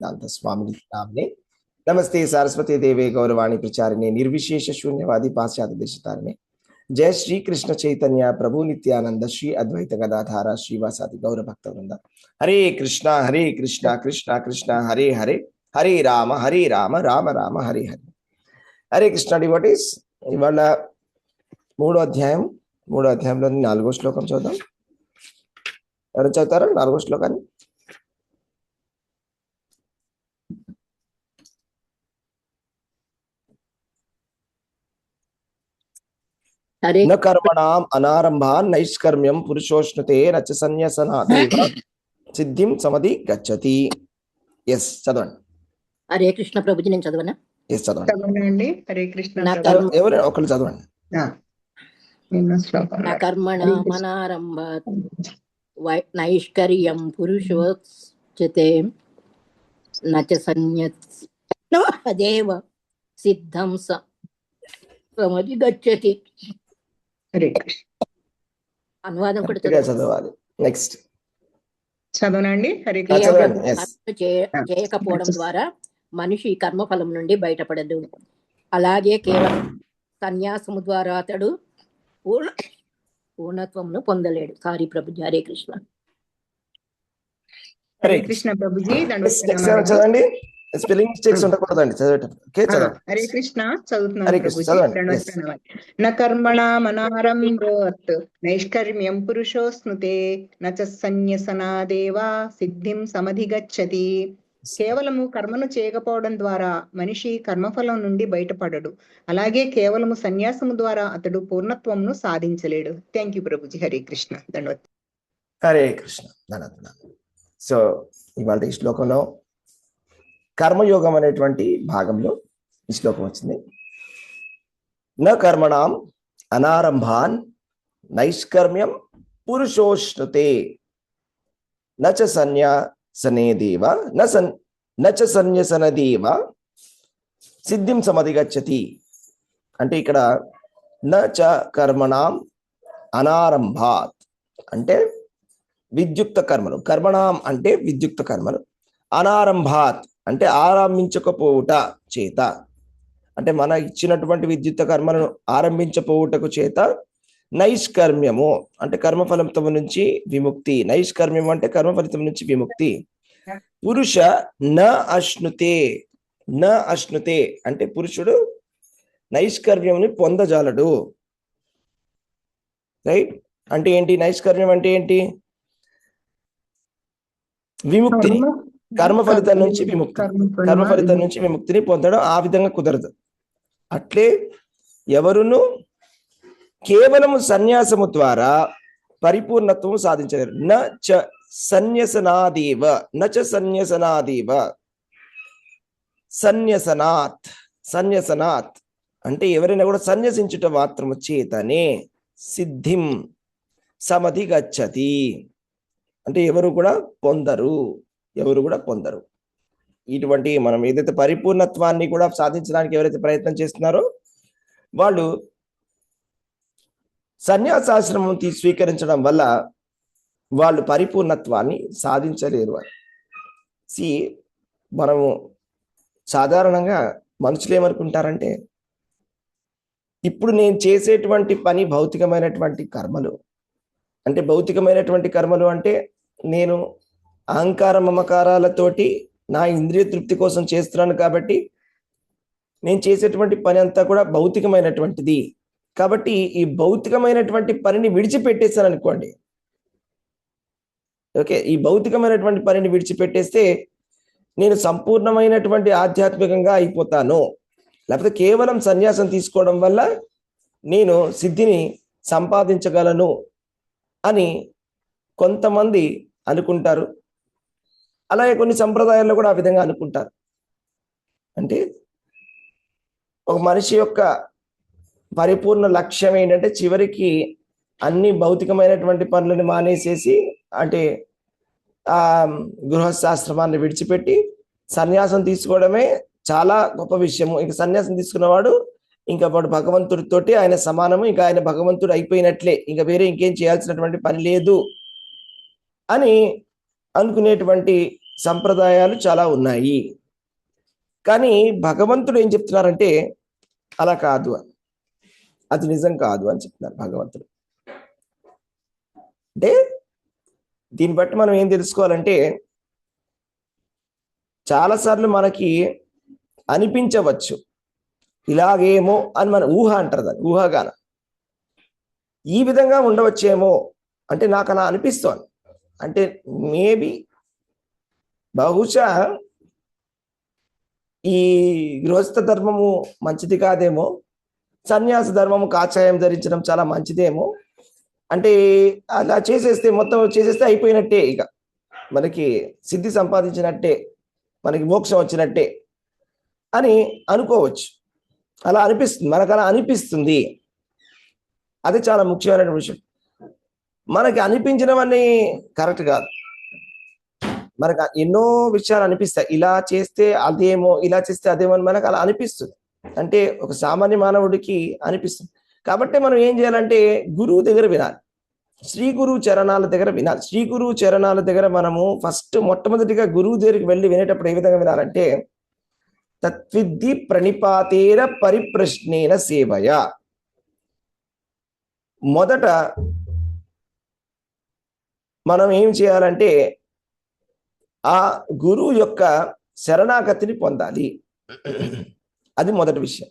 स्वामी नामने नमस्ते सरस्वती देवे गौरवाणी प्रचारिणे निर्विशेष शून्यवादी पाश्चात्य देशतारिणे जय श्री कृष्ण चैतन्य प्रभु नित्यानंद श्री अद्वैत गदाधारा श्रीवासादि गौर भक्त वृंद हरे कृष्णा कृष्णा कृष्णा हरे हरे हरे राम राम राम हरे हरे हरे कृष्ण डिवोटीज ఇవాళ మూడో అధ్యాయంలో 4వ శ్లోకం చూద్దాం. ఎవరు చదువుతారా 4వ శ్లోకాన్ని? न कर्मणाम अनारंभान नैष्कर्म्यम पुरुषोष्णुते रच संन्यासनादेव सिद्धिं समधि गच्छति. यस చదవండి. హరే కృష్ణ ప్రభుజీ, నేను చదవనా? ఎస్ చదవండి. హరే కృష్ణ. ఎవరు ఒకళ్ళు చదవండి. నా కర్మణామనారంభాత్ నైష్కర్యం పురుషోచ్యతే నచ సన్యదేవ సిద్ధం సమధి గచ్చతి. హరే కృష్ణ. అనువాదం కూడా చదవాలి. నెక్స్ట్ చదవనండి. హరే చేయకపోవడం ద్వారా మనిషి కర్మఫలం నుండి బయటపడదు. అలాగే కేవలం సన్యాసము ద్వారా అతడు పూర్ణత్వమును పొందలేడు. సారీ ప్రభుజీ. హరే కృష్ణ. హరే కృష్ణ ప్రభుజీ. చదవండి. స్పెల్లింగ్ మిస్టేక్స్ ఉండకూడదండి చదివేటప్పుడు. హరే కృష్ణ. చదువుతున్నాను. న కర్మణామనారంభాత్ నైష్కర్మ్యం పురుషోస్నుతే నచ సన్యసనాదేవా సిద్ధిం సమధిగచ్చతి. కేవలము కర్మను చేయకపోవడం ద్వారా మనిషి కర్మఫలం నుండి బయటపడడు. అలాగే కేవలము సన్యాసము ద్వారా అతడు పూర్ణత్వమును సాధించలేడు. Thank you Prabhuji. హరే కృష్ణ. ధన్యవాదాలు. హరే కృష్ణ. సో ఇవాళ ఈ శ్లోకంలో కర్మయోగం అనేటువంటి భాగంలో ఈ శ్లోకం వచ్చింది. న కర్మణాం అనారంభాన్ నైష్కర్మ్యం పురుషోష్ణుతే నచ సన్యాసనేదేవ నచ సన్యసనదేవ సిద్ధిం సమధిగచ్చతి. అంటే ఇక్కడ నచ కర్మణాం అనారంభాత్ అంటే విద్యుక్త కర్మలు, కర్మణాం అంటే విద్యుక్త కర్మలు, అనారంభాత్ అంటే ఆరంభించకపోవుట చేత, అంటే మన ఇచ్చినటువంటి విద్యుత్ కర్మలను ఆరంభించపోవుటకు చేత, నైష్కర్మ్యము అంటే కర్మఫలితం నుంచి విముక్తి, నైష్కర్మ్యం అంటే కర్మఫలితం నుంచి విముక్తి. పురుష న అశ్నుతే, న అశ్నుతే అంటే పురుషుడు నైష్కర్మ్యంని పొందజాలడు. రైట్. అంటే ఏంటి నైష్కర్మ్యం అంటే ఏంటి? విముక్తిని, కర్మ ఫలితం నుంచి విముక్తి, కర్మ ఫలితం నుంచి విముక్తిని పొందడం ఆ విధంగా కుదరదు. అట్లే ఎవరును కేవలము సన్యాసము ద్వారా పరిపూర్ణత్వము సాధించలేరు. నచ సన్యసనాదేవ, నచ సన్యసనాదేవ, సన్యసనాత్, సన్యసనాత్ అంటే ఎవరైనా కూడా సన్యసించుట మాత్రము చేతనే సిద్ధిం సమధి గచ్చతి అంటే ఎవరు కూడా పొందరు. ఇటువంటి మనం ఏదైతే పరిపూర్ణత్వాన్ని కూడా సాధించడానికి ఎవరైతే ప్రయత్నం చేస్తున్నారో వాళ్ళు సన్యాసాశ్రమం స్వీకరించడం వల్ల వాళ్ళు పరిపూర్ణత్వాన్ని సాధించలేరు. మనము సాధారణంగా మనుషులు ఏమనుకుంటారంటే, ఇప్పుడు నేను చేసేటువంటి పని భౌతికమైనటువంటి కర్మలు, అంటే భౌతికమైనటువంటి కర్మలు అంటే నేను అహంకార మమకారాలతోటి నా ఇంద్రియ తృప్తి కోసం చేస్తున్నాను కాబట్టి నేను చేసేటువంటి పని అంతా కూడా భౌతికమైనటువంటిది. కాబట్టి ఈ భౌతికమైనటువంటి పనిని విడిచిపెట్టేస్తాను అనుకోండి. ఓకే, ఈ భౌతికమైనటువంటి పనిని విడిచిపెట్టేస్తే నేను సంపూర్ణమైనటువంటి ఆధ్యాత్మికంగా అయిపోతాను, లేకపోతే కేవలం సన్యాసం తీసుకోవడం వల్ల నేను సిద్ధిని సంపాదించగలను అని కొంతమంది అనుకుంటారు. అలాగే కొన్ని సంప్రదాయాల్లో కూడా ఆ విధంగా అనుకుంటారు. అంటే ఒక మనిషి యొక్క పరిపూర్ణ లక్ష్యం ఏంటంటే చివరికి అన్ని భౌతికమైనటువంటి పనులను మానేసేసి, అంటే ఆ గృహస్థాశ్రమాన్ని విడిచిపెట్టి సన్యాసం తీసుకోవడమే చాలా గొప్ప విషయము. ఇంకా సన్యాసం తీసుకున్నవాడు ఇంకా వాడు భగవంతుడితోటి ఆయన సమానము, ఇంకా ఆయన భగవంతుడు అయిపోయినట్లే, ఇంకా వేరే ఇంకేం చేయాల్సినటువంటి పని లేదు అని అనుకునేటువంటి సంప్రదాయాలు చాలా ఉన్నాయి. కానీ భగవంతుడు ఏం చెప్తున్నారంటే అలా కాదు అని, అది నిజం కాదు అని చెప్తున్నారు భగవంతుడు. అంటే దీన్ని బట్టి మనం ఏం తెలుసుకోవాలంటే, చాలాసార్లు మనకి అనిపించవచ్చు ఇలాగేమో అని, మన ఊహ అంటారు దాన్ని, ఊహాగాన ఈ విధంగా ఉండవచ్చేమో అంటే నాకు అలా అనిపిస్తోంది. అంటే మేబీ బహుశా ఈ గృహస్థ ధర్మము మంచిది కాదేమో, సన్యాస ధర్మము కాషాయం ధరించడం చాలా మంచిదేమో, అంటే అలా చేసేస్తే మొత్తం చేసేస్తే అయిపోయినట్టే, ఇక మనకి సిద్ధి సంపాదించినట్టే, మనకి మోక్షం వచ్చినట్టే అని అనుకోవచ్చు. అలా అనిపిస్తుంది, మనకు అలా అనిపిస్తుంది. అది చాలా ముఖ్యమైన విషయం. మనకి అనిపించినవన్నీ కరెక్ట్ కాదు. మనకు ఎన్నో విషయాలు అనిపిస్తాయి, ఇలా చేస్తే అదేమో, ఇలా చేస్తే అదేమో అని మనకు అలా అనిపిస్తుంది. అంటే ఒక సామాన్య మానవుడికి అనిపిస్తుంది. కాబట్టి మనం ఏం చేయాలంటే గురువు దగ్గర వినాలి, శ్రీ గురువు చరణాల దగ్గర వినాలి. శ్రీ గురువు చరణాల దగ్గర మనము మొట్టమొదటిగా గురువు దగ్గరికి వెళ్ళి వినేటప్పుడు ఏ విధంగా వినాలంటే, తత్విద్ధి ప్రణిపాతేర పరిప్రశ్నేన సేవయ. మొదట మనం ఏం చేయాలంటే ఆ గురువు యొక్క శరణాగతిని పొందాలి. అది మొదటి విషయం.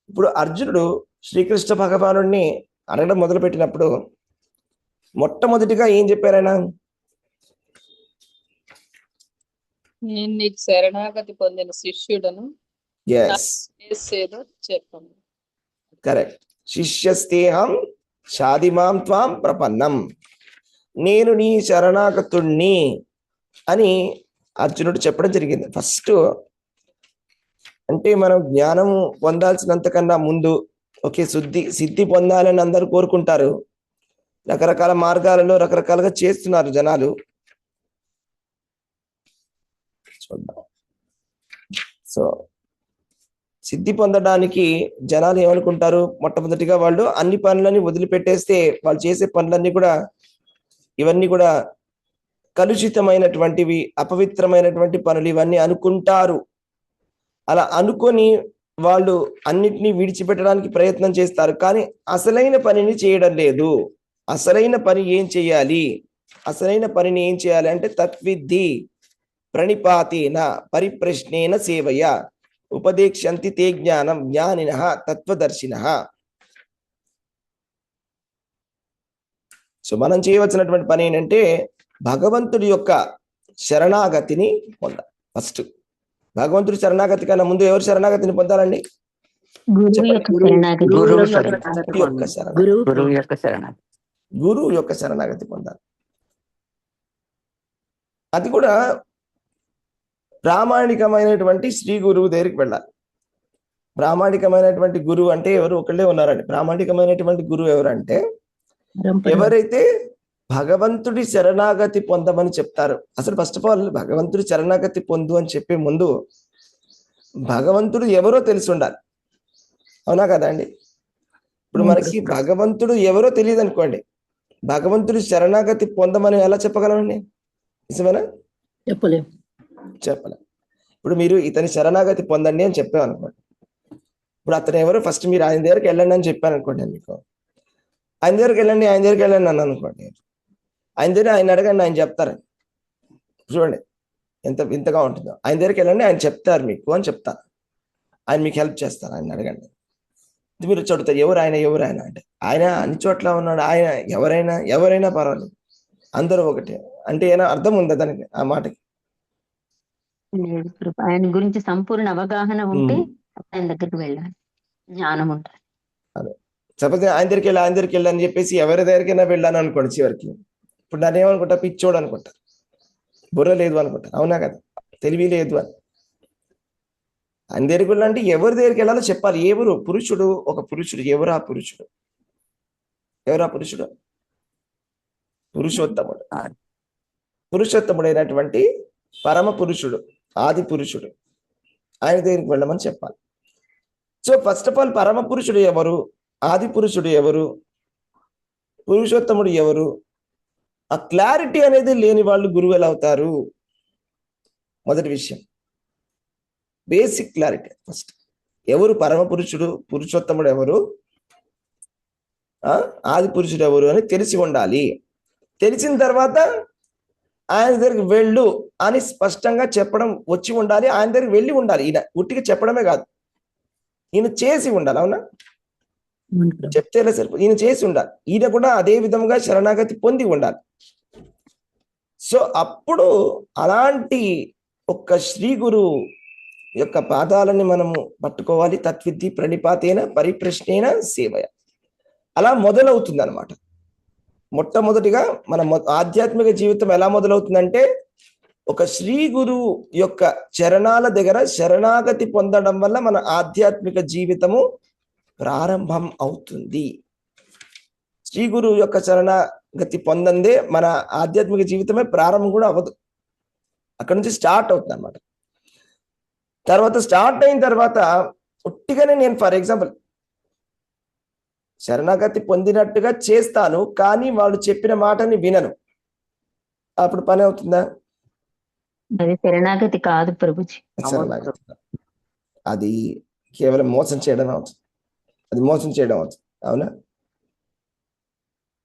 ఇప్పుడు అర్జునుడు శ్రీకృష్ణ భగవానుడిని అడగడం మొదలుపెట్టినప్పుడు మొట్టమొదటిగా ఏం చెప్పారాయన? నేను నీకు శరణాగతి పొందిన శిష్యుడను, చేసేదో చెప్పను. కరెక్ట్. శిష్యస్తేహం షాదిమాం త్వాం ప్రపన్నం, నేను నీ శరణాగతుణ్ణి అని అర్జునుడు చెప్పడం జరిగింది. ఫస్ట్ అంటే మనం జ్ఞానం పొందాల్సినంతకన్నా ముందు సిద్ధి పొందాలని అందరూ కోరుకుంటారు. రకరకాల మార్గాలలో రకరకాలుగా చేస్తున్నారు జనాలు. సో సిద్ధి పొందడానికి జనాలు ఏమనుకుంటారు, మొట్టమొదటిగా వాళ్ళు అన్ని పనులని వదిలిపెట్టేస్తే వాళ్ళు చేసే పనులన్నీ కూడా, ఇవన్నీ కూడా కలుషితమైనటువంటివి, అపవిత్రమైనటువంటి పనులు ఇవన్నీ అనుకుంటారు. అలా అనుకొని వాళ్ళు అన్నిటినీ విడిచిపెట్టడానికి ప్రయత్నం చేస్తారు, కానీ అసలైన పనిని చేయడం లేదు. అసలైన పని ఏం చేయాలి? అసలైన పనిని ఏం చేయాలి అంటే తత్విద్ధి ప్రణిపాతేన పరిప్రశ్నేన సేవయ ఉపదేక్షంతి తే జ్ఞానం జ్ఞానినః తత్వదర్శినః. సో మనం చేయవలసినటువంటి పని ఏంటంటే భగవంతుడి యొక్క శరణాగతిని పొందాలి. ఫస్ట్ భగవంతుడి శరణాగతి కన్నా ముందు ఎవరు శరణాగతిని పొందాలండి? గురువు యొక్క శరణాగతి పొందాలి. అది కూడా ప్రామాణికమైనటువంటి శ్రీ గురువు దగ్గరికి వెళ్ళాలి. ప్రామాణికమైనటువంటి గురువు అంటే ఎవరు? ఒకళ్ళే ఉన్నారండి. ప్రామాణికమైనటువంటి గురువు ఎవరంటే ఎవరైతే భగవంతుడి శరణాగతి పొందమని చెప్తారు. అసలు ఫస్ట్ ఆఫ్ ఆల్ భగవంతుడి శరణాగతి పొందు అని చెప్పే ముందు భగవంతుడు ఎవరో తెలిసి ఉండాలి. అవునా కదా అండి? ఇప్పుడు మనకి భగవంతుడు ఎవరో తెలియదు అనుకోండి, భగవంతుడి శరణాగతి పొందమని ఎలా చెప్పగలమండి? నిజమేనా? చెప్పలేం. ఇప్పుడు మీరు ఇతని శరణాగతి పొందండి అని చెప్పాను అనుకోండి. ఇప్పుడు అతను ఎవరు? ఫస్ట్ మీరు ఆయన దగ్గరికి వెళ్ళండి అని చెప్పాను అనుకోండి. మీకు ఆయన దగ్గరికి వెళ్ళండి అన్నాను అనుకోండి. ఆయన దగ్గర ఆయన అడగండి, ఆయన చెప్తారు. చూడండి ఎంత వింతగా ఉంటుందో. ఆయన దగ్గరికి వెళ్ళండి, ఆయన చెప్తారు మీకు అని చెప్తారు. ఆయన మీకు హెల్ప్ చేస్తారు. ఆయన అడగండి. మీరు చూడతారు ఎవరు ఆయన అంటే ఆయన అన్ని చోట్ల ఉన్నాడు. ఆయన ఎవరైనా పర్వాలేదు, అందరూ ఒకటే అంటే ఏమైనా అర్థం ఉందా దానికి? ఆ మాటకి ఆయన గురించి సంపూర్ణ అవగాహన ఉంటే ఆయన దగ్గరికి వెళ్ళాలి, జ్ఞానం ఉంటుంది. అదే సపోజ్ ఆయన దగ్గరికి వెళ్ళి అని చెప్పేసి ఎవరి దగ్గరికైనా వెళ్ళాను అనుకోండి, చివరికి ఇప్పుడు నన్ను ఏమనుకుంటా, పిచ్చోడు అనుకుంటారు, బుర్ర లేదు అనుకుంటారు. అవునా కదా? తెలివి లేదు అని. ఆయన దగ్గరికి వెళ్ళాలంటే ఎవరి దగ్గరికి వెళ్ళాలో చెప్పాలి. ఎవరు? పురుషుడు, ఒక పురుషుడు. ఎవరా పురుషుడు? పురుషోత్తముడైనటువంటి పరమ పురుషుడు, ఆది పురుషుడు. ఆయన దగ్గరికి వెళ్ళమని చెప్పాలి. సో ఫస్ట్ ఆఫ్ ఆల్ పరమ పురుషుడు ఎవరు, ఆది పురుషుడు ఎవరు, పురుషోత్తముడు ఎవరు, ఆ క్లారిటీ అనేది లేని వాళ్ళు గురువు ఎలా అవుతారు? మొదటి విషయం, బేసిక్ క్లారిటీ. ఫస్ట్ ఎవరు పరమ పురుషుడు, పురుషోత్తముడు ఎవరు, ఆది పురుషుడు ఎవరు అని తెలిసి ఉండాలి. తెలిసిన తర్వాత ఆయన దగ్గరికి వెళ్ళు అని స్పష్టంగా చెప్పడం వచ్చి ఉండాలి. ఆయన దగ్గరికి వెళ్ళి ఉండాలి. ఈయన ఉట్టిగా చెప్పడమే కాదు, ఈయన చేసి ఉండాలి. అవునా? చెప్తేనే సరిపో, ఈయన చేసి ఉండాలి. ఈయన కూడా అదే విధంగా శరణాగతి పొంది ఉండాలి. సో అప్పుడు అలాంటి ఒక్క శ్రీ గురు యొక్క పాదాలని మనము పట్టుకోవాలి. తత్విద్ధి ప్రణిపాతేన పరిప్రశ్నేన సేవయ, అలా మొదలవుతుంది అనమాట. మొట్టమొదటిగా మన ఆధ్యాత్మిక జీవితం ఎలా మొదలవుతుందంటే, ఒక శ్రీ గురు యొక్క చరణాల దగ్గర శరణాగతి పొందడం వల్ల మన ఆధ్యాత్మిక జీవితము ప్రారంభం అవుతుంది. శ్రీ గురు యొక్క శరణాగతి పొందందే మన ఆధ్యాత్మిక జీవితమే ప్రారంభం కూడా అవ్వదు, అక్కడ నుంచి స్టార్ట్ అవుతుంది అనమాట. తర్వాత స్టార్ట్ అయిన తర్వాత ఒట్టిగానే నేను ఫర్ ఎగ్జాంపుల్ శరణాగతి పొందినట్టుగా చేస్తాను, కానీ వాళ్ళు చెప్పిన మాటని వినను, అప్పుడు పని అవుతుందా? అది శరణాగతి కాదు ప్రభుజీ. శరణాగతి అది కేవలం మోసం చేయడం అవుతుంది. అది మోసం చేయడం అవుతుంది. అవునా?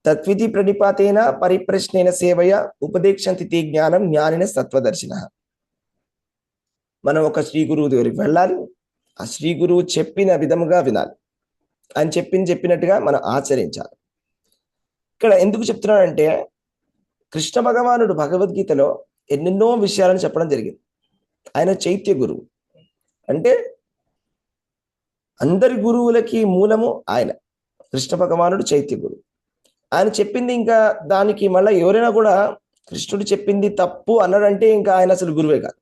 తత్విధి ప్రణిపాతేన పరిప్రశ్నేన సేవయ ఉపదేక్షంతి తే జ్ఞానం జ్ఞానిన సత్వదర్శిన. మనం ఒక శ్రీ గురువు దగ్గరికి వెళ్ళాలి, ఆ శ్రీ గురువు చెప్పిన విధముగా వినాలి, ఆయన చెప్పినట్టుగా మనం ఆచరించాలి. ఇక్కడ ఎందుకు చెప్తున్నానంటే, కృష్ణ భగవానుడు భగవద్గీతలో ఎన్నెన్నో విషయాలను చెప్పడం జరిగింది. ఆయన చైత్య గురువు, అంటే అందరి గురువులకి మూలము ఆయన. కృష్ణ భగవానుడు చైత్య గురువు. ఆయన చెప్పింది ఇంకా దానికి మళ్ళీ ఎవరైనా కూడా కృష్ణుడు చెప్పింది తప్పు అన్నాడంటే ఇంకా ఆయన అసలు గురువే కాదు,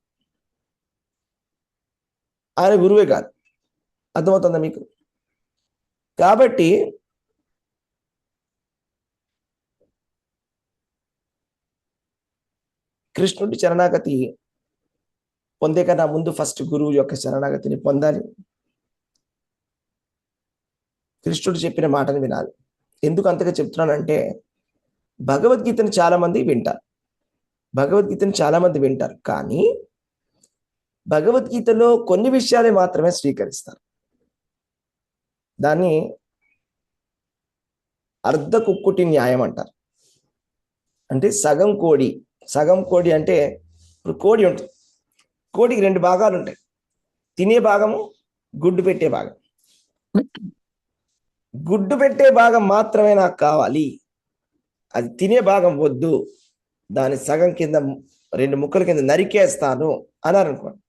ఆయన గురువే కాదు. అర్థమవుతుందా మీకు? కాబట్టి కృష్ణుడి శరణాగతి పొందే కన్నా ముందు ఫస్ట్ గురువు యొక్క శరణాగతిని పొందాలి. కృష్ణుడు చెప్పిన మాటని వినాలి. ఎందుకు అంతగా చెప్తున్నానంటే, భగవద్గీతను చాలా మంది వింటారు, కానీ భగవద్గీతలో కొన్ని విషయాలే మాత్రమే స్వీకరిస్తారు. దాన్ని అర్ధ కుక్కుటి న్యాయం అంటారు. అంటే సగం కోడి అంటే, ఇప్పుడు కోడి ఉంటుంది, కోడికి 2 భాగాలు ఉంటాయి. తినే భాగము, గుడ్డు పెట్టే భాగం. గుడ్డు పెట్టే భాగం మాత్రమే నాకు కావాలి, అది తినే భాగం వద్దు, దాని సగం కింద 2 ముక్కల కింద నరికేస్తాను అన్నారు అనుకోండి.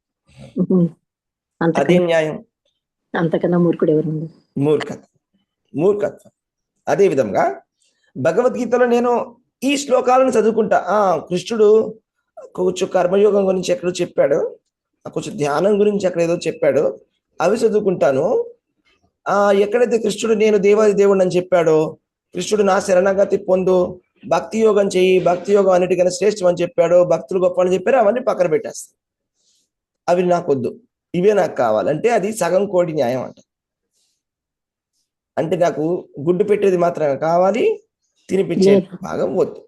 అదే న్యాయం? అంతకన్నా మూర్ఖుడు ఎవరు? మూర్ఖత్వం. అదే విధంగా భగవద్గీతలో నేను ఈ శ్లోకాలను చదువుకుంటా. కృష్ణుడు కొంచెం కర్మయోగం గురించి ఎక్కడో చెప్పాడు, కొంచెం ధ్యానం గురించి అక్కడ ఏదో చెప్పాడు, అవి చదువుకుంటాను. ఎక్కడైతే కృష్ణుడు నేను దేవాది దేవుడు అని చెప్పాడో, కృష్ణుడు నా శరణాగతి పొందు, భక్తి యోగం చెయ్యి, భక్తి యోగం అన్నిటికన్నా శ్రేష్టం అని చెప్పాడు, భక్తులు గొప్ప అని చెప్పారు, అవన్నీ పక్కన పెట్టేస్తాను. అవి నాకు వద్దు, ఇవే నాకు కావాలంటే అది సగం కోడి న్యాయం అంట. అంటే నాకు గుడ్డు పెట్టేది మాత్రమే కావాలి, తినిపించే భాగం వద్దు.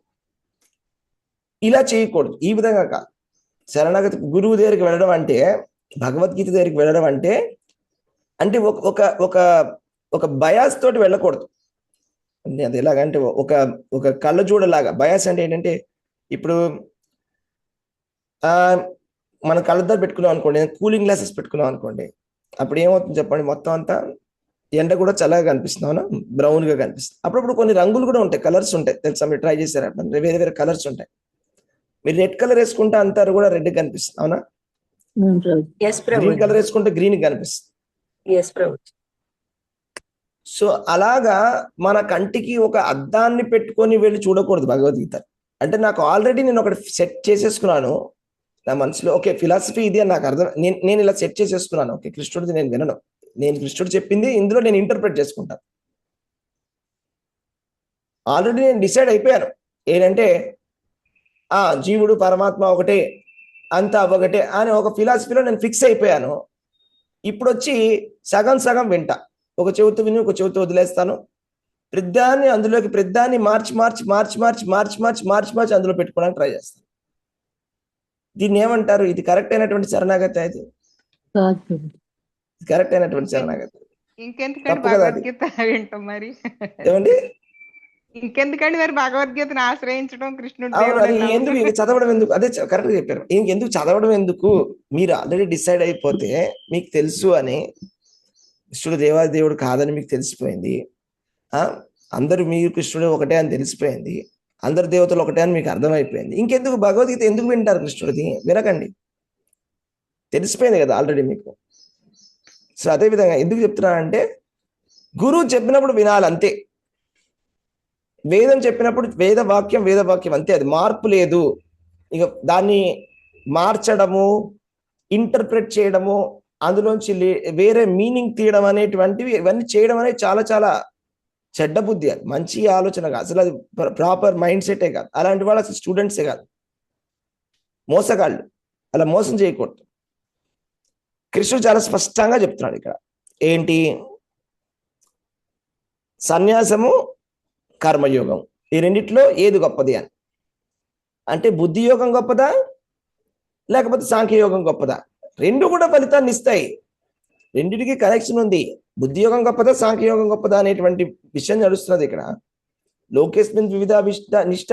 ఇలా చేయకూడదు, ఈ విధంగా కాదు. శరణాగతి గురువు దగ్గరికి వెళ్ళడం అంటే, భగవద్గీత దగ్గరికి వెళ్ళడం అంటే ఒక బయాస్ తోటి వెళ్ళకూడదు. అది ఎలాగంటే ఒక కళ్ళజోడలాగా. బయాస్ అంటే ఏంటంటే, ఇప్పుడు మన కళ్ళద్దాలు పెట్టుకున్నాం అనుకోండి, కూలింగ్ గ్లాసెస్ పెట్టుకున్నాం అనుకోండి, అప్పుడు ఏమవుతుంది చెప్పండి, మొత్తం అంతా ఎండ కూడా చల్లగా కనిపిస్తుంది, అవునా? బ్రౌన్ గా కనిపిస్తుంది. అప్పుడప్పుడు కొన్ని రంగులు కూడా ఉంటాయి, కలర్స్ ఉంటాయి, తెలుసా? మీరు ట్రై చేశారు, వేరే వేరే కలర్స్ ఉంటాయి. మీరు రెడ్ కలర్ వేసుకుంటే అంతా కూడా రెడ్ కనిపిస్తుంది, అవునా? గ్రీన్ కలర్ వేసుకుంటే గ్రీన్ కనిపిస్తుంది. సో అలాగా మన కంటికి ఒక అద్దాన్ని పెట్టుకొని వెళ్ళి చూడకూడదు భగవద్గీత. అంటే నాకు ఆల్రెడీ నేను ఒకటి సెట్ చేసేసుకున్నాను నా మనసులో, ఓకే ఫిలాసఫీ ఇది అని నాకు అర్థం, నేను ఇలా సెట్ చేసేసుకున్నాను. ఓకే కృష్ణుడిది నేను వినను, నేను కృష్ణుడు చెప్పింది ఇందులో నేను ఇంటర్ప్రిట్ చేసుకుంటాను. ఆల్రెడీ నేను డిసైడ్ అయిపోయాను ఏంటంటే, జీవుడు పరమాత్మ ఒకటే, అంతా ఒకటే అని ఒక ఫిలాసఫీలో నేను ఫిక్స్ అయిపోయాను. ఇప్పుడు వచ్చి సగం సగం వింటా, ఒక చెవితో విని ఒక చెవితో వదిలేస్తాను. ప్రతిదాన్ని మార్చి అందులో పెట్టుకోవడానికి ట్రై చేస్తాను. దీన్ని ఏమంటారు? ఇది కరెక్ట్ అయినటువంటి శరణాగతి, అది కాదు ప్రభు. కరెక్ట్ అయినటువంటి శరణాగతి ఇంకెందుకండి తప్పు కదా అది. భగవద్గీత వింటాం మరి? ఏమండి? ఇంకెందుకండి మరి భగవద్గీతను ఆశ్రయించడం, కృష్ణుడు అవును, దేవుడు అది అని ఎందుకు నమ్మకం? ఇంక చదవడం ఎందుకు? అదే కరెక్ట్ చెప్పారు. ఇంకెందుకు చదవడం ఎందుకు? మీరు ఆల్రెడీ డిసైడ్ అయిపోతే, మీకు తెలుసు అని, కృష్ణుడు దేవాది దేవుడు కాదని మీకు తెలిసిపోయింది. అందరూ మీరు కృష్ణుడు ఒకటే అని తెలిసిపోయింది. అందరు దేవతలు ఒకటే అని మీకు అర్థమైపోయింది. ఇంకెందుకు భగవద్గీత ఎందుకు వింటారు? కృష్ణుడిది వినకండి, తెలిసిపోయింది కదా ఆల్రెడీ మీకు. సో అదే విధంగా ఎందుకు చెప్తున్నానంటే, గురువు చెప్పినప్పుడు వినాలి అంతే. వేదం చెప్పినప్పుడు వేదవాక్యం అంతే, అది మార్పు లేదు. ఇక దాన్ని మార్చడము, ఇంటర్ప్రెట్ చేయడము, అందులోంచి వేరే మీనింగ్ తీయడం అనేటువంటివి, ఇవన్నీ చేయడం అనేది చాలా చాలా చెడ్డ బుద్ధి. అది మంచి ఆలోచన కాదు, అసలు అది ప్రాపర్ మైండ్ సెటే కాదు. అలాంటి వాళ్ళు అసలు స్టూడెంట్సే కాదు, మోసగాళ్ళు. అలా మోసం చేయకూడదు. కృష్ణుడు చాలా స్పష్టంగా చెప్తున్నాడు ఇక్కడ. ఏంటి? సన్యాసము, కర్మయోగం, ఈ రెండిట్లో ఏది గొప్పది అని. అంటే బుద్ధి యోగం గొప్పదా లేకపోతే సాంఖ్యయోగం గొప్పదా? రెండు కూడా ఫలితాన్ని ఇస్తాయి, రెండిటికి కనెక్షన్ ఉంది. బుద్ధి యోగం గొప్పదా సాంఖ్యయోగం గొప్పదా అనేటువంటి విషయం నడుస్తున్నది ఇక్కడ. లోకేస్మిన్ వివిధ నిష్ట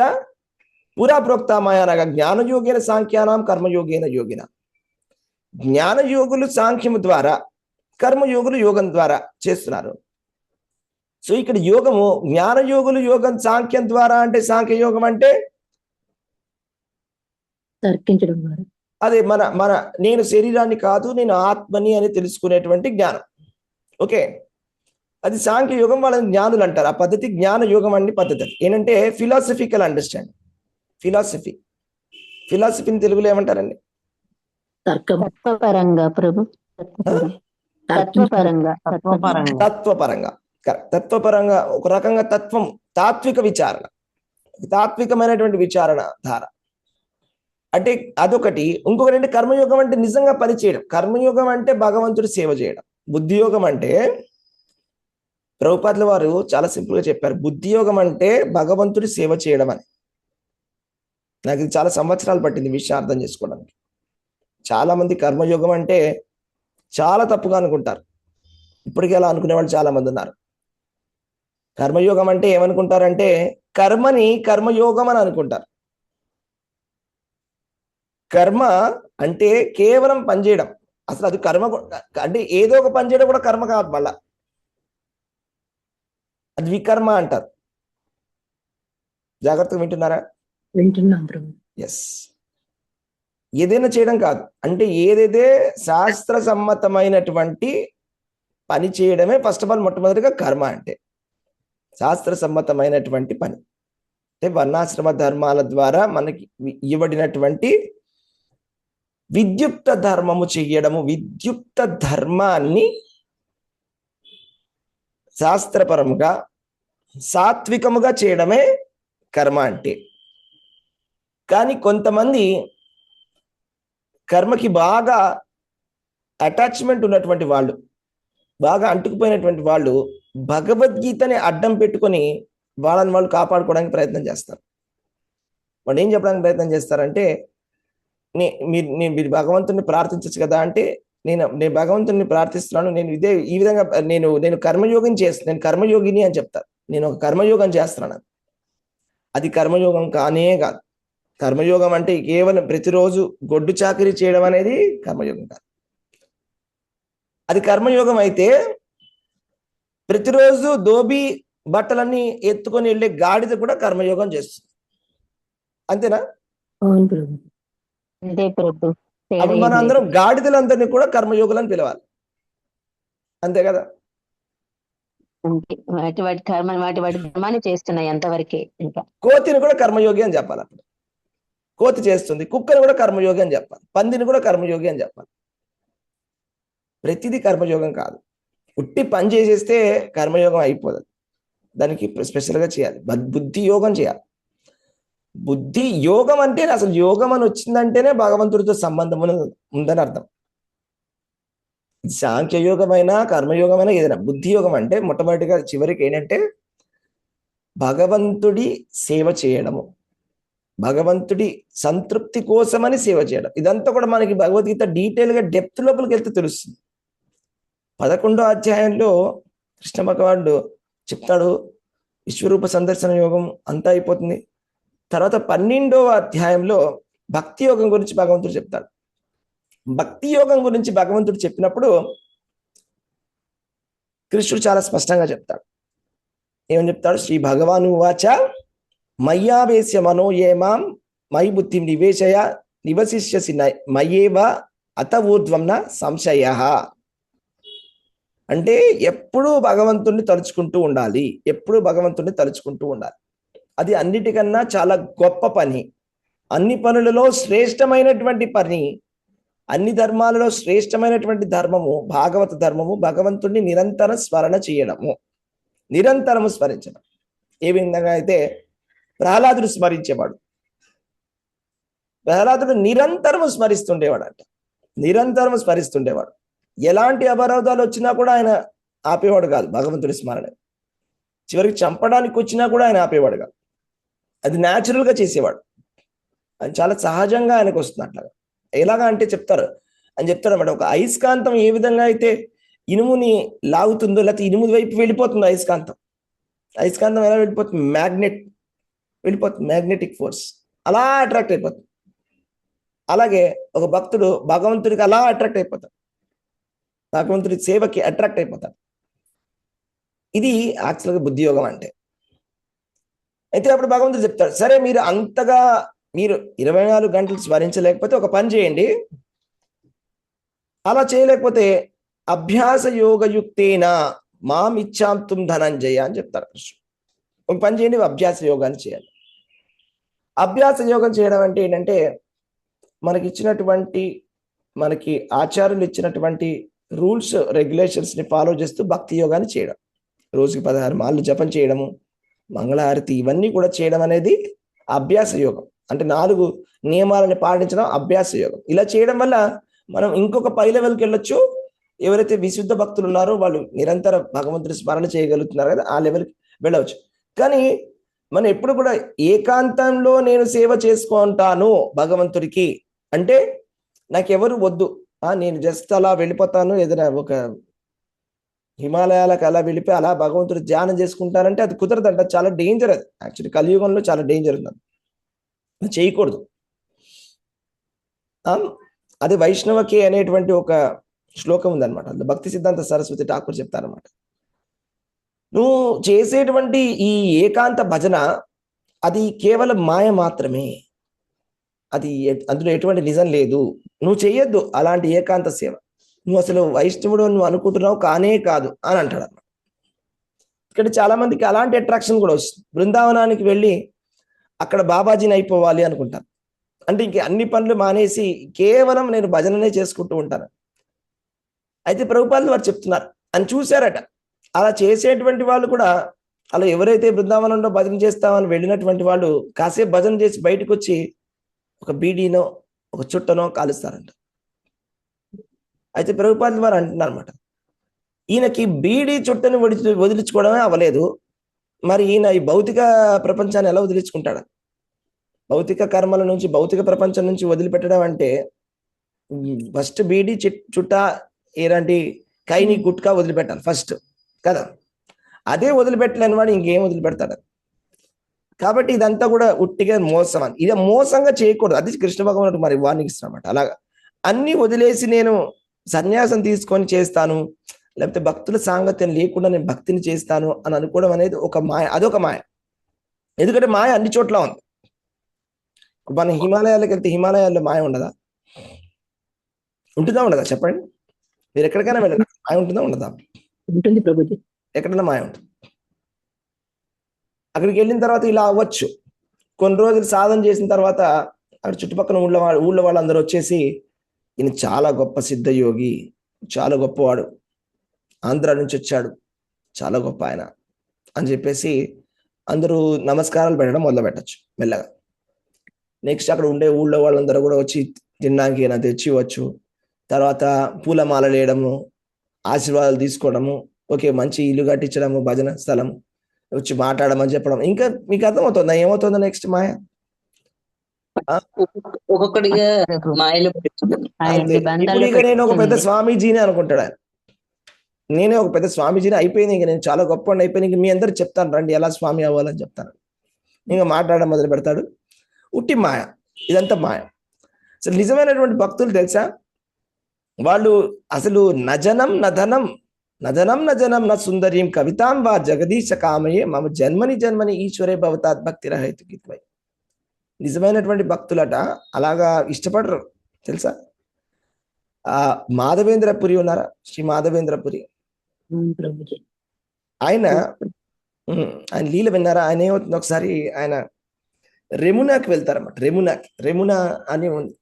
పురా ప్రోక్తామాయనగా జ్ఞానయోగేన సాంఖ్యానాం కర్మయోగేన యోగిన. జ్ఞానయోగులు సాంఖ్యము ద్వారా, కర్మయోగులు యోగం ద్వారా చేస్తున్నారు. సో ఇక్కడ యోగము, జ్ఞానయోగులు యోగం సాంఖ్యం ద్వారా, అంటే సాంఖ్యయోగం అంటే తర్కించడం ద్వారా, అదే మన నేను శరీరాన్ని కాదు, నేను ఆత్మని అని తెలుసుకునేటువంటి జ్ఞానం. ఓకే, అది సాంఖ్యయోగం, వాళ్ళని జ్ఞానులు అంటారు. ఆ పద్ధతి జ్ఞానయోగం అనే పద్ధతి. ఏంటంటే ఫిలాసఫికల్ అండర్స్టాండింగ్. ఫిలాసఫీని తెలుగులో ఏమంటారండి? తర్కం. తత్వపరంగా ప్రభు, తత్వపరంగా ఒక రకంగా తత్వం, తాత్విక విచారణ, తాత్వికమైనటువంటి విచారణ ధార అంటే అదొకటి. ఇంకొకటి అంటే కర్మయోగం అంటే నిజంగా పని చేయడం. కర్మయోగం అంటే భగవంతుడి సేవ చేయడం. బుద్ధియోగం అంటే ప్రభుపాదుల వారు చాలా సింపుల్ గా చెప్పారు, బుద్ధియోగం అంటే భగవంతుడి సేవ చేయడం అని. నాకు ఇది చాలా సంవత్సరాలు పట్టింది విషయం అర్థం చేసుకోవడానికి. చాలా మంది కర్మయోగం అంటే చాలా తప్పుగా అనుకుంటారు. ఇప్పటికీ అలా అనుకునే వాళ్ళు చాలా మంది ఉన్నారు. కర్మయోగం అంటే ఏమనుకుంటారంటే కర్మని కర్మయోగం అని అనుకుంటారు. కర్మ అంటే కేవలం పనిచేయడం. అసలు అది కర్మ అంటే ఏదో ఒక పని చేయడం కూడా కర్మ కాదు, మళ్ళా అది వికర్మ అంటారు. జాగ్రత్తగా వింటున్నారా? వింటున్నాం ప్రభు. ఎస్, ఏదైనా చేయడం కాదు, అంటే ఏదైతే శాస్త్ర సమ్మతమైనటువంటి పని చేయడమే ఫస్ట్ ఆఫ్ ఆల్ మొట్టమొదటిగా కర్మ. అంటే శాస్త్ర సమ్మతమైనటువంటి పని, అంటే వర్ణాశ్రమ ధర్మాల ద్వారా మనకి ఇవ్వబడినటువంటి విద్యుక్త ధర్మము చెయ్యడము. విద్యుక్త ధర్మాన్ని శాస్త్రపరముగా సాత్వికముగా చేయడమే కర్మ అంటే. కానీ కొంతమంది కర్మకి బాగా అటాచ్మెంట్ ఉన్నటువంటి వాళ్ళు, బాగా అంటుకుపోయినటువంటి వాళ్ళు భగవద్గీతని అడ్డం పెట్టుకొని వాళ్ళని వాళ్ళు కాపాడుకోవడానికి ప్రయత్నం చేస్తారు. వాళ్ళు ఏం చెప్పడానికి ప్రయత్నం చేస్తారంటే, మీరు భగవంతుని ప్రార్థించచ్చు కదా అంటే, నేను భగవంతుని ప్రార్థిస్తున్నాను, నేను ఈ విధంగా నేను కర్మయోగం చేస్తాను, నేను కర్మయోగిని అని చెప్తారు. నేను ఒక కర్మయోగం చేస్తున్నాను. అది కర్మయోగం కానే కాదు. కర్మయోగం అంటే కేవలం ప్రతిరోజు గొడ్డు చాకరీ చేయడం అనేది కర్మయోగం కాదు. అది కర్మయోగం అయితే ప్రతిరోజు దోబి బట్టలన్నీ ఎత్తుకొని వెళ్ళే గాడిద కూడా కర్మయోగం చేస్తుంది. అంతేనా? అవును ప్రభు. అంతే ప్రభు. అప్పుడు మనం అందరం గాడిదలందరినీ కూడా కర్మయోగులని పిలవాలి. అంతే కదా? వాటి కర్మాన్ని చేస్తున్నాయి అంతవరకే. ఇంకా కోతిని కూడా కర్మయోగి అని చెప్పాలి. అప్పుడు కోతి చేస్తుంది, కుక్కని కూడా కర్మయోగి అని చెప్పాలి, పందిని కూడా కర్మయోగి అని చెప్పాలి. ప్రతిదీ కర్మయోగం కాదు. ఉట్టి పని చేసేస్తే కర్మయోగం అయిపోదు. దానికి స్పెషల్గా చేయాలి, బుద్ధి యోగం చేయాలి. బుద్ధి యోగం అంటే అసలు యోగం అని వచ్చిందంటేనే భగవంతుడితో సంబంధం ఉందని అర్థం. సాంఖ్యయోగమైనా కర్మయోగమైనా ఏదైనా, బుద్ధి యోగం అంటే మొట్టమొదటిగా చివరికి ఏంటంటే భగవంతుడి సేవ చేయడము. భగవంతుడి సంతృప్తి కోసమని సేవ చేయడం. ఇదంతా కూడా మనకి భగవద్గీత డీటెయిల్గా డెప్త్ లోపలికి వెళ్తే తెలుస్తుంది. 11వ అధ్యాయంలో కృష్ణ భగవానుడు చెప్తాడు, విశ్వరూప సందర్శన యోగం అంతా అయిపోతుంది. తర్వాత 12వ అధ్యాయంలో భక్తి యోగం గురించి భగవంతుడు చెప్తాడు. భక్తి యోగం గురించి భగవంతుడు చెప్పినప్పుడు కృష్ణుడు చాలా స్పష్టంగా చెప్తాడు. ఏమని చెప్తాడు? శ్రీ భగవాను వాచ మయ్యావేశ్య మనో ఏమాం మయి బుద్ధిం నివేశయ నివసిష్యసి మయేవ అత ఊర్ధ్వంన సంశయ. అంటే ఎప్పుడూ భగవంతుణ్ణి తలుచుకుంటూ ఉండాలి, ఎప్పుడూ భగవంతుణ్ణి తలుచుకుంటూ ఉండాలి. అది అన్నిటికన్నా చాలా గొప్ప పని, అన్ని పనులలో శ్రేష్టమైనటువంటి పని, అన్ని ధర్మాలలో శ్రేష్టమైనటువంటి ధర్మము భాగవత ధర్మము భగవంతుణ్ణి నిరంతరం స్మరణ చేయడము, నిరంతరము స్మరించడం. ఏ విధంగా అయితే ప్రహ్లాదుడు స్మరించేవాడు, ప్రహ్లాదుడు నిరంతరము స్మరిస్తుండేవాడు అంట, నిరంతరము స్మరిస్తుండేవాడు. ఎలాంటి అపరాధాలు వచ్చినా కూడా ఆయన ఆపేవాడు కాదు భగవంతుడి స్మరణ. చివరికి చంపడానికి వచ్చినా కూడా ఆయన ఆపేవాడు కాదు, అది న్యాచురల్గా చేసేవాడు. అది చాలా సహజంగా ఆయనకు వస్తుంది. అట్లాగా ఎలాగా అంటే చెప్తారు అన్నమాట. ఒక అయస్కాంతం ఏ విధంగా అయితే ఇనుముని లాగుతుందో, లేకపోతే ఇనుము వైపు వెళ్ళిపోతుందో అయస్కాంతం ఎలా వెళ్ళిపోతుంది? వెళ్ళిపోతుంది, మ్యాగ్నెటిక్ ఫోర్స్ అలా అట్రాక్ట్ అయిపోతుంది. అలాగే ఒక భక్తుడు భగవంతుడికి అలా అట్రాక్ట్ అయిపోతాడు, భగవంతుడి సేవకి అట్రాక్ట్ అయిపోతాడు. ఇది యాక్చువల్గా బుద్ధి యోగం అంటే. అయితే అప్పుడు భగవంతుడు చెప్తాడు, సరే మీరు అంతగా మీరు 24 గంటలు స్మరించలేకపోతే ఒక పని చేయండి, అలా చేయలేకపోతే అభ్యాస యోగయుక్తేన మాం ఇచ్చాంతుం ధనంజయ అని చెప్తారు కృష్ణుడు. ఒక పని చేయండి, అభ్యాస యోగాన్ని చేయాలి. అభ్యాస యోగం చేయడం అంటే ఏంటంటే మనకి ఆచార్యులు ఇచ్చినటువంటి రూల్స్ రెగ్యులేషన్స్ ని ఫాలో చేస్తూ భక్తి యోగాన్ని చేయడం. రోజుకి 16 మార్లు జపం చేయడము, మంగళహారతి, ఇవన్నీ కూడా చేయడం అనేది అభ్యాస యోగం. అంటే 4 నియమాలను పాటించడం అభ్యాస యోగం. ఇలా చేయడం వల్ల మనం ఇంకొక పై లెవెల్కి వెళ్ళొచ్చు. ఎవరైతే విశుద్ధ భక్తులు ఉన్నారో వాళ్ళు నిరంతరం భగవంతుడి స్మరణ చేయగలుగుతున్నారు కదా, ఆ లెవెల్కి వెళ్ళవచ్చు. కానీ మనం ఎప్పుడు కూడా ఏకాంతంలో నేను సేవ చేసుకుంటాను భగవంతుడికి అంటే నాకెవరు వద్దు, నేను జస్ట్ అలా వెళ్ళిపోతాను, ఏదైనా ఒక హిమాలయాలకు అలా వెళ్ళిపోయి అలా భగవంతుడు ధ్యానం చేసుకుంటానంటే అది కుదరదంట. చాలా డేంజర్. అది యాక్చువల్లీ కలియుగంలో చాలా డేంజర్ ఉంది, అది చేయకూడదు. అది వైష్ణవకి అనేటువంటి ఒక శ్లోకం ఉందన్నమాట. అందులో భక్తి సిద్ధాంత సరస్వతి ఠాకూర్ చెప్తారన్నమాట. నువ్వు చేసేటువంటి ఈ ఏకాంత భజన అది కేవలం మాయ మాత్రమే, అది అందులో ఎటువంటి నిజం లేదు. నువ్వు చెయ్యొద్దు అలాంటి ఏకాంత సేవ. నువ్వు అసలు వైష్ణవుడు నువ్వు అనుకుంటున్నావు కానే కాదు అని అంటాడు అన్నమాట. ఇక్కడ చాలా మందికి అలాంటి అట్రాక్షన్ కూడా వస్తుంది. బృందావనానికి వెళ్ళి అక్కడ బాబాజీని అయిపోవాలి అనుకుంటాను, అంటే ఇంక అన్ని పనులు మానేసి కేవలం నేను భజననే చేసుకుంటూ ఉంటాను. అయితే ప్రభుపాదులు వారు చెప్తున్నారు అని చూశారట. అలా చేసేటువంటి వాళ్ళు కూడా, అలా ఎవరైతే బృందావనంలో భజన చేస్తామని వెళ్ళినటువంటి వాళ్ళు కాసేపు భజన చేసి బయటకు వచ్చి ఒక బీడీనో ఒక చుట్టనో కాలుస్తారంట. అయితే ప్రభుపాదులు వారు అంటున్నారు అనమాట, ఈయనకి బీడీ చుట్టని వదిలించుకోవడమే అవ్వలేదు, మరి ఈయన ఈ భౌతిక ప్రపంచాన్ని ఎలా వదిలించుకుంటాడు? భౌతిక కర్మల నుంచి భౌతిక ప్రపంచం నుంచి వదిలిపెట్టడం అంటే ఫస్ట్ బీడీ చుట్ట ఇలాంటి కైని గుట్కా వదిలిపెట్టాలి ఫస్ట్ కదా. అదే వదిలిపెట్టలేని వాడు ఇంకేం వదిలిపెడతాడు? కాబట్టి ఇదంతా కూడా ఉట్టిగా మోసం అని, ఇది మోసంగా చేయకూడదు. అది కృష్ణ భగవానుడు మరి వార్నింగ్ ఇస్తున్నమాట. అలాగా అన్ని వదిలేసి నేను సన్యాసం తీసుకొని చేస్తాను, లేకపోతే భక్తుల సాంగత్యం లేకుండా నేను భక్తిని చేస్తాను అని అనుకోవడం అనేది ఒక మాయ, అదొక మాయ. ఎందుకంటే మాయ అన్ని చోట్ల ఉంది. మన హిమాలయాలకు వెళ్తే హిమాలయాల్లో మాయ ఉండదా? ఉంటుందా ఉండదా చెప్పండి? మీరు ఎక్కడికైనా వెళ్ళండి, మాయ ఉంటుందా ఉండదా? ఉంటుంది ప్రభుజీ. ఎక్కడైనా మాయ ఉంటుంది. అక్కడికి వెళ్ళిన తర్వాత ఇలా అవ్వచ్చు. కొన్ని రోజులు సాధన చేసిన తర్వాత అక్కడ చుట్టుపక్కల ఊళ్ళో వాళ్ళందరూ వచ్చేసి ఈయన చాలా గొప్ప సిద్ధయోగి, చాలా గొప్పవాడు, ఆంధ్ర నుంచి వచ్చాడు, చాలా గొప్ప ఆయన అని చెప్పేసి అందరూ నమస్కారాలు పెట్టడం మొదలు పెట్టచ్చు మెల్లగా. నెక్స్ట్ అక్కడ ఉండే ఊళ్ళో వాళ్ళందరూ కూడా వచ్చి తినడానికి ఏమైనా తెచ్చివచ్చు. తర్వాత పూలమాలలు వేయడము, ఆశీర్వాదాలు తీసుకోవడము, ఓకే మంచి ఇల్లు కట్టించడము, భజన స్థలం వచ్చి మాట్లాడమని చెప్పడం. ఇంకా మీకు అర్థమవుతుందా ఏమవుతుందో నెక్స్ట్ మాయ? ఆ? ఒక్కొక్కడిగా మాయలో పెడుతున్నాను. అంతే. ఆయన్ని ఇప్పుడు బంధాల్లో ఇక నేను ఒక పెద్ద పెట్టుకుంది. స్వామీజీని అనుకుంటాడు ఆయన. నేనే ఒక పెద్ద స్వామీజీని అయిపోయింది, ఇంక నేను చాలా గొప్ప అయిపోయింది, ఇంక మీ అందరు చెప్తాను రండి ఎలా స్వామి అవ్వాలని చెప్తాను. ఇంకా మాట్లాడడం మొదలు పెడతాడు. ఉట్టి మాయ, ఇదంతా మాయ. అసలు నిజమైనటువంటి భక్తులు తెలుసా, వాళ్ళు అసలు నజనం నధనం నధనం నజనం న సుందరీం కవితాం వా జగదీశ కామయే మమ జన్మని జన్మని ఈశ్వరే భవతాత్ భక్తి రహిత గీత్వై. నిజమైనటువంటి భక్తులట అలాగా ఇష్టపడరు తెలుసా. ఆ మాధవేంద్రపురి ఉన్నారా, శ్రీ మాధవేంద్రపురి, ప్రభుజీ. ఆయన ఆయన లీల విన్నారా. ఆయన ఏమవుతుంది, ఒకసారి ఆయన రెమునాకి వెళ్తారన్నమాట. రెమునా అని ఉంది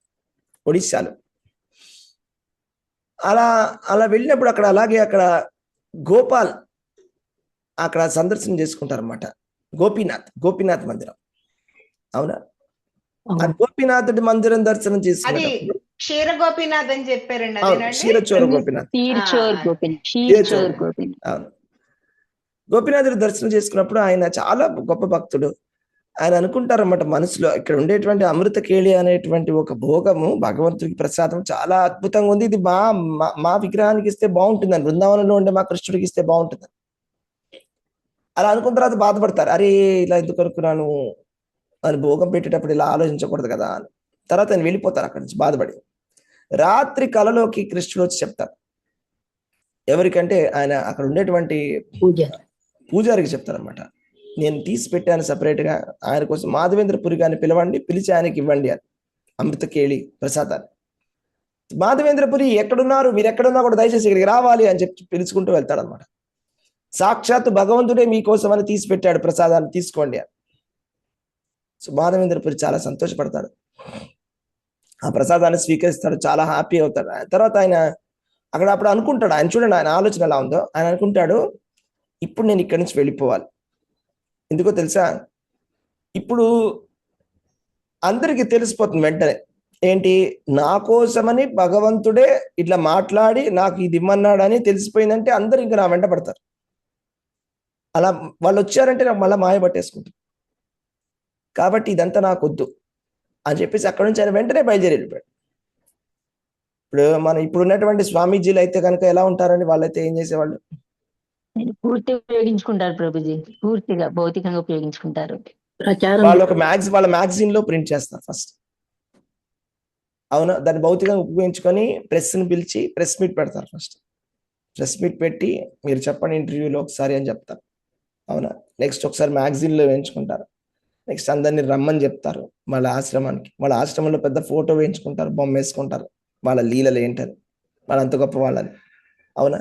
ఒడిశాలో. అలా అలా వెళ్ళినప్పుడు అక్కడ గోపాల్ అక్కడ సందర్శన చేసుకుంటారన్నమాట. గోపీనాథ్ మందిరం. అవునా, ఆ గోపీనాథుడి మందిరం దర్శనం అది చేసుకున్నప్పుడు క్షీర గోపీనాథ్ అని చెప్పారండి, అవును, అదేనండి? క్షీరచోర గోపీనాథ్. క్షీరచోర్ క్షీరచోర్. గోపినాథ్. అవును, గోపీనాథుడి దర్శనం చేసుకున్నప్పుడు ఆయన చాలా గొప్ప భక్తుడు. ఆయన అనుకుంటారన్నమాట మనసులో, ఇక్కడ ఉండేటువంటి అమృత కేళి అనేటువంటి ఒక భోగము భగవంతుడికి ప్రసాదం చాలా అద్భుతంగా ఉంది, ఇది మా విగ్రహానికి ఇస్తే బాగుంటుందని, బృందావనంలో ఉండే మా కృష్ణుడికి ఇస్తే బాగుంటుంది అలా అనుకున్న తర్వాత బాధపడతారు. అరే ఇలా ఎందుకు అనుకున్నాను అని, భోగం పెట్టేటప్పుడు ఇలా ఆలోచించకూడదు కదా అని. తర్వాత ఆయన వెళ్ళిపోతారు అక్కడి నుంచి బాధపడి. రాత్రి కలలోకి కృష్ణుడు వచ్చి చెప్తారు. ఎవరికంటే ఆయన అక్కడ ఉండేటువంటి పూజారికి చెప్తారనమాట. నేను తీసి పెట్టాను సపరేట్గా ఆయన కోసం, మాధవేంద్రపురి గారిని పిలవండి, పిలిచి ఆయనకి ఇవ్వండి అని అమృత కేళి ప్రసాదాన్ని. మాధవేంద్రపురి ఎక్కడున్నారు, మీరు ఎక్కడున్నా కూడా దయచేసి ఇక్కడికి రావాలి అని చెప్పి పిలుచుకుంటూ వెళ్తాడనమాట. సాక్షాత్తు భగవంతుడే మీకోసం అని తీసి పెట్టాడు ప్రసాదాన్ని, తీసుకోండి అని. సో మాధవేంద్రపురి చాలా సంతోషపడతాడు, ఆ ప్రసాదాన్ని స్వీకరిస్తాడు, చాలా హ్యాపీ అవుతాడు. తర్వాత ఆయన అప్పుడు అనుకుంటాడు, ఆయన చూడండి ఆయన ఆలోచన ఎలా ఉందో, ఆయన అనుకుంటాడు ఇప్పుడు నేను ఇక్కడి నుంచి వెళ్ళిపోవాలి. ఎందుకో తెలుసా, ఇప్పుడు అందరికీ తెలిసిపోతుంది వెంటనే ఏంటి, నా కోసమని భగవంతుడే ఇట్లా మాట్లాడి నాకు ఇది ఇమ్మన్నాడని తెలిసిపోయిందంటే అందరు ఇంకా నా వెంట పడతారు. అలా వాళ్ళు వచ్చారంటే నాకు మళ్ళీ మాయ పట్టేసుకుంటారు. కాబట్టి ఇదంతా నాకు వద్దు అని చెప్పేసి అక్కడ నుంచి ఆయన వెంటనే బయలుదేరి వెళ్ళిపోయాడు. ఇప్పుడు ఉన్నటువంటి స్వామీజీలు అయితే కనుక ఎలా ఉంటారని, వాళ్ళైతే ఏం చేసేవాళ్ళు, పూర్తిగా ఉపయోగించుకుంటారు ప్రభుజీ, పూర్తిగా భౌతికంగా ఉపయోగించుకుంటారు. వాళ్ళ మ్యాగజైన్ లో ప్రింట్ చేస్తారు ఫస్ట్. అవునా, దాన్ని భౌతికంగా ఉపయోగించుకొని ప్రెస్ని పిలిచి ప్రెస్ మీట్ పెడతారు. ఫస్ట్ ప్రెస్ మీట్ పెట్టి మీరు చెప్పండి ఇంటర్వ్యూలో ఒకసారి అని చెప్తారు. అవునా, నెక్స్ట్ ఒకసారి మ్యాగజైన్ లో వేయించుకుంటారు. నెక్స్ట్ అందరినీ రమ్మని చెప్తారు వాళ్ళ ఆశ్రమానికి. వాళ్ళ ఆశ్రమంలో పెద్ద ఫోటో వేయించుకుంటారు, బొమ్మ వేసుకుంటారు, వాళ్ళ లీలలు ఏంటని, వాళ్ళ అంత గొప్ప వాళ్ళని. అవునా,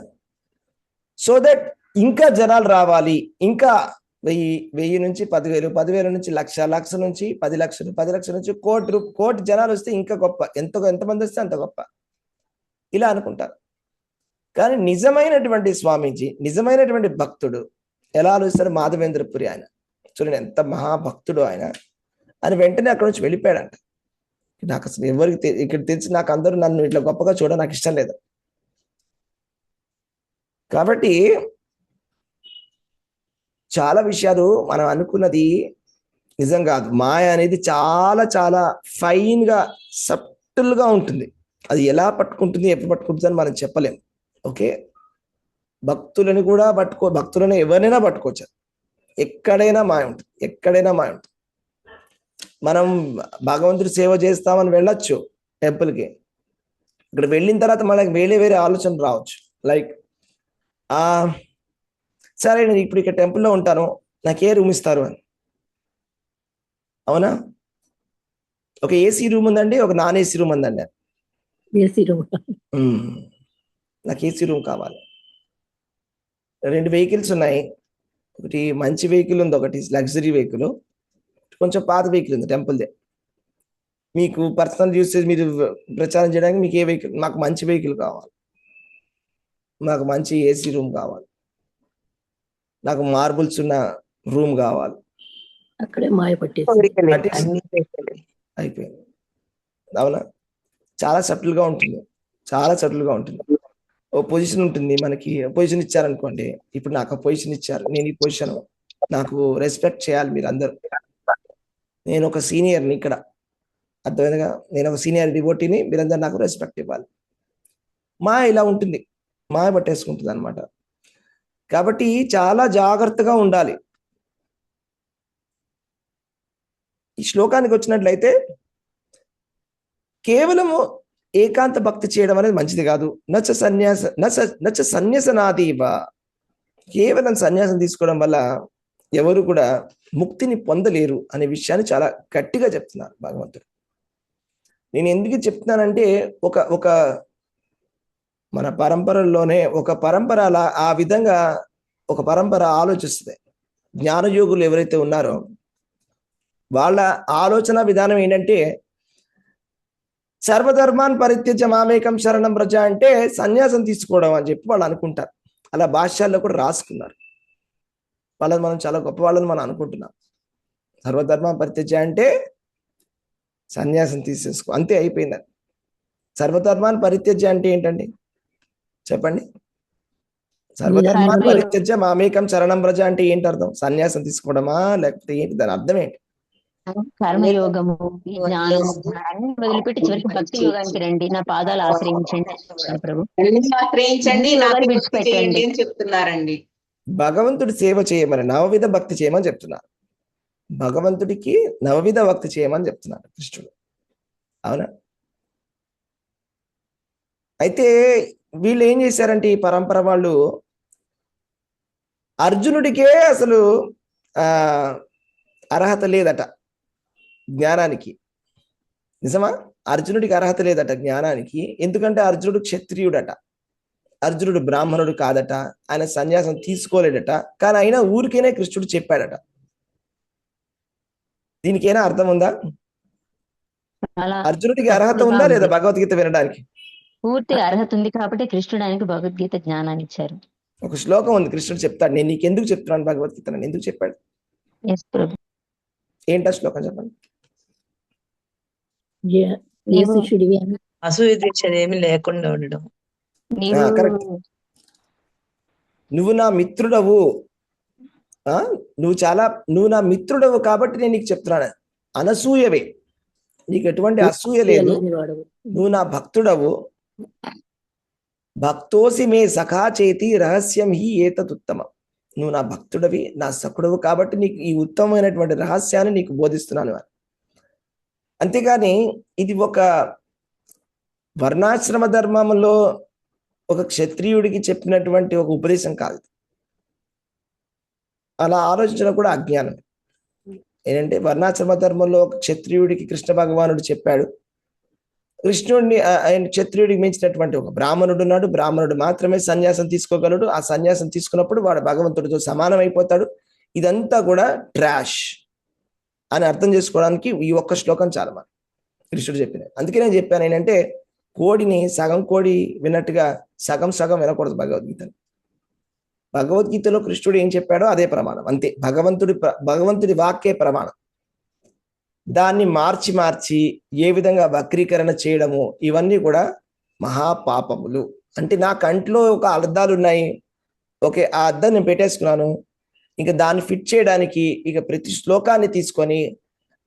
సో దట్ ఇంకా జనాలు రావాలి, ఇంకా 1000 నుంచి 10,000, 10,000 నుంచి 1,00,000, 1,00,000 నుంచి 10 లక్షలు, 10 లక్షల నుంచి కోటి జనాలు వస్తే ఇంకా గొప్ప, ఎంతమంది వస్తే అంత గొప్ప, ఇలా అనుకుంటారు. కానీ నిజమైనటువంటి స్వామీజీ, నిజమైనటువంటి భక్తుడు ఎలా ఆలోచిస్తాడు, మాధవేంద్రపురి ఆయన చూడండి ఎంత మహాభక్తుడు ఆయన అని వెంటనే అక్కడ నుంచి వెళ్ళిపోయాడంట. నాకు అసలు ఎవరికి ఇక్కడ తెలిసి నాకు అందరూ నన్ను ఇట్లా గొప్పగా చూడడం నాకు ఇష్టం లేదు. కాబట్టి చాలా విషయాలు మనం అనుకున్నది నిజం కాదు. మాయ అనేది చాలా చాలా ఫైన్ గా సబ్టిల్ గా ఉంటుంది. అది ఎలా పట్టుకుంటుంది, ఎప్పుడు పట్టుకుంటుంది అని మనం చెప్పలేము. ఓకే, భక్తులను ఎవరైనా పట్టుకోవచ్చు. ఎక్కడైనా మాయ ఉంటుంది, ఎక్కడైనా మాయ ఉంటుంది. మనం భగవంతుడి సేవ చేస్తామని వెళ్ళొచ్చు టెంపుల్కి, ఇక్కడ వెళ్ళిన తర్వాత మనకి వేరే ఆలోచన రావచ్చు. లైక్ సరే నేను ఇప్పుడు ఇక్కడ టెంపుల్లో ఉంటాను, నాకు ఏ రూమ్ ఇస్తారు అని. అవునా, ఒక ఏసీ రూమ్ ఉందండి, ఒక నాన్ ఏసీ రూమ్ ఉందండి. నాకు ఏసీ రూమ్ కావాలి. 2 వెహికల్స్ ఉన్నాయి, ఒకటి మంచి వెహికల్ ఉంది, ఒకటి లగ్జరీ వెహికల్, కొంచెం పాత వెహికల్ ఉంది టెంపుల్దే. మీకు పర్సనల్ యూసేజ్ మీరు ప్రచారం చేయడానికి మీకు ఏ వెహికల్, నాకు మంచి వెహికల్ కావాలి, నాకు మంచి ఏసీ రూమ్ కావాలి, నాకు మార్బుల్స్ ఉన్న రూమ్ కావాలి. అక్కడే మాయ పట్టేసి అయిపోయింది. అవునా, చాలా సటిల్ గా ఉంటుంది, చాలా సటిల్ గా ఉంటుంది. ఓ పొజిషన్ ఉంటుంది, మనకి పొజిషన్ ఇచ్చారనుకోండి, ఇప్పుడు నాకు పొజిషన్ ఇచ్చారు, నేను ఈ పొజిషన్ నాకు రెస్పెక్ట్ చేయాలి మీరు అందరూ. నేను ఒక సీనియర్ని ఇక్కడ, అర్థమైందిగా, నేను ఒక సీనియర్ డివోటీని, మీరందరూ నాకు రెస్పెక్ట్ ఇవ్వాలి. మాయ ఇలా ఉంటుంది, మాయ పట్టేసుకుంటుంది అనమాట. కాబట్టి చాలా జాగ్రత్తగా ఉండాలి. ఈ శ్లోకానికి వచ్చినట్లయితే కేవలము ఏకాంత భక్తి చేయడం అనేది మంచిది కాదు. నచ సన్యాసనాదీవ, కేవలం సన్యాసం తీసుకోవడం వల్ల ఎవరు కూడా ముక్తిని పొందలేరు అనే విషయాన్ని చాలా గట్టిగా చెప్తున్నారు భగవంతుడు. నేను ఎందుకు చెప్తున్నానంటే ఒక మన పరంపరలోనే ఒక పరంపర అలా ఆ విధంగా ఒక పరంపర ఆలోచిస్తుంది. జ్ఞానయోగులు ఎవరైతే ఉన్నారో వాళ్ళ ఆలోచన విధానం ఏంటంటే, సర్వధర్మాన్ పరిత్యజ్య మామేకం శరణం వ్రజ అంటే సన్యాసం తీసుకోవడం అని చెప్పి వాళ్ళు అనుకుంటారు. అలా భాష్యాల్లో కూడా రాసుకున్నారు. వాళ్ళని మనం చాలా గొప్ప వాళ్ళని మనం అనుకుంటున్నాం. సర్వధర్మాన్ పరిత్యజ్య అంటే సన్యాసం తీసేసుకో, అంతే, అయిపోయిందని. సర్వధర్మాన్ పరిత్యజ్య అంటే ఏంటండి చెప్పండి? సర్వధర్మాన్ పరిత్యజ్య మామేకం శరణం వ్రజ అంటే ఏంటి అర్థం? సన్యాసం తీసుకోవడమా, లేకపోతే ఏంటి దాని అర్థం ఏంటి? కర్మయోగము, ఈ జ్ఞానము అన్ని వదిలిపెట్టి చివరికి భక్తి యోగానికి రండి, నా పాదాలు ఆశ్రయించండి ప్రభు. అన్ని ఆశ్రయించండి, నాకు భక్తి విడిచిపెట్టండి. చేయండి అని చెప్తున్నారండి. భగవంతుడి సేవ చేయమని, నవవిధ భక్తి చేయమని చెప్తున్నారు. భగవంతుడికి నవవిధ భక్తి చేయమని చెప్తున్నారు కృష్ణుడు. అవునా? అయితే వీళ్ళు ఏం చేశారంటే, ఈ పరంపర వాళ్ళు అర్జునుడికే అసలు అర్హత లేదట జ్ఞానానికి. నిజమా? అర్జునుడికి అర్హత లేదట జ్ఞానానికి. ఎందుకంటే అర్జునుడు క్షత్రియుడట, అర్జునుడు బ్రాహ్మణుడు కాదట, ఆయన సన్యాసం తీసుకోలేడట. కానీ అయినా ఊరికేనే కృష్ణుడు చెప్పాడట. దీనికైనా అర్థం ఉందా? అర్జునుడికి అర్హత ఉందా లేదా భగవద్గీత వినడానికి? పూర్తిగా అర్హత ఉంది కాబట్టి కృష్ణుడు ఆయనకు భగవద్గీత జ్ఞానాన్ని ఇచ్చారు. ఒక శ్లోకం ఉంది, కృష్ణుడు చెప్తాడు, నేను నీకు ఎందుకు చెప్తున్నాను భగవద్గీత అని ఎందుకు చెప్పాడు? ఎస్ ప్రభు. ఏంటా శ్లోకం చెప్పండి. ఏ శిష్యుడివి అని అసూయ ద్వేషాలు ఏమీ లేకుండా ఉండడం. కరెక్ట్. నువ్వు నా మిత్రుడవు, నువ్వు నా మిత్రుడవు కాబట్టి నేను నీకు చెప్తున్నాను. అనసూయవే, నీకు ఎటువంటి అసూయ లేదు. లేనివాడు. నువ్వు నా భక్తుడవు. భక్తోసి మే సఖా చేతి రహస్యం హి ఏతదుత్తమం. నువ్వు నా భక్తుడవి, నా సఖుడవు కాబట్టి నీకు ఈ ఉత్తమమైనటువంటి రహస్యాన్ని నీకు బోధిస్తున్నాను. అంతేగాని ఇది ఒక వర్ణాశ్రమ ధర్మంలో ఒక క్షత్రియుడికి చెప్పినటువంటి ఒక ఉపదేశం కాదు. అలా ఆలోచించడం కూడా అజ్ఞానం. ఏంటంటే వర్ణాశ్రమ ధర్మంలో ఒక క్షత్రియుడికి కృష్ణ భగవానుడు చెప్పాడు. కృష్ణుడిని ఆయన క్షత్రియుడికి మించినటువంటి ఒక బ్రాహ్మణుడు ఉన్నాడు. బ్రాహ్మణుడు మాత్రమే సన్యాసం తీసుకోగలడు. ఆ సన్యాసం తీసుకున్నప్పుడు వాడు భగవంతుడితో సమానం అయిపోతాడు. ఇదంతా కూడా ట్రాష్ అని అర్థం చేసుకోవడానికి ఈ ఒక్క శ్లోకం చాలా మంది కృష్ణుడు చెప్పిన. అందుకే నేను చెప్పాను ఏంటంటే, కోడిని సగం కోడి విన్నట్టుగా సగం సగం వినకూడదు భగవద్గీతను. భగవద్గీతలో కృష్ణుడు ఏం చెప్పాడో అదే ప్రమాణం, అంతే. భగవంతుడి వాక్యే ప్రమాణం. దాన్ని మార్చి ఏ విధంగా వక్రీకరణ చేయడము, ఇవన్నీ కూడా మహాపాపములు. అంటే నా కంట్లో ఒక అద్దాలు ఉన్నాయి, ఓకే, ఆ అద్దం నేను పెట్టేసుకున్నాను, ఇంకా దాన్ని ఫిట్ చేయడానికి ఇక ప్రతి శ్లోకాన్ని తీసుకొని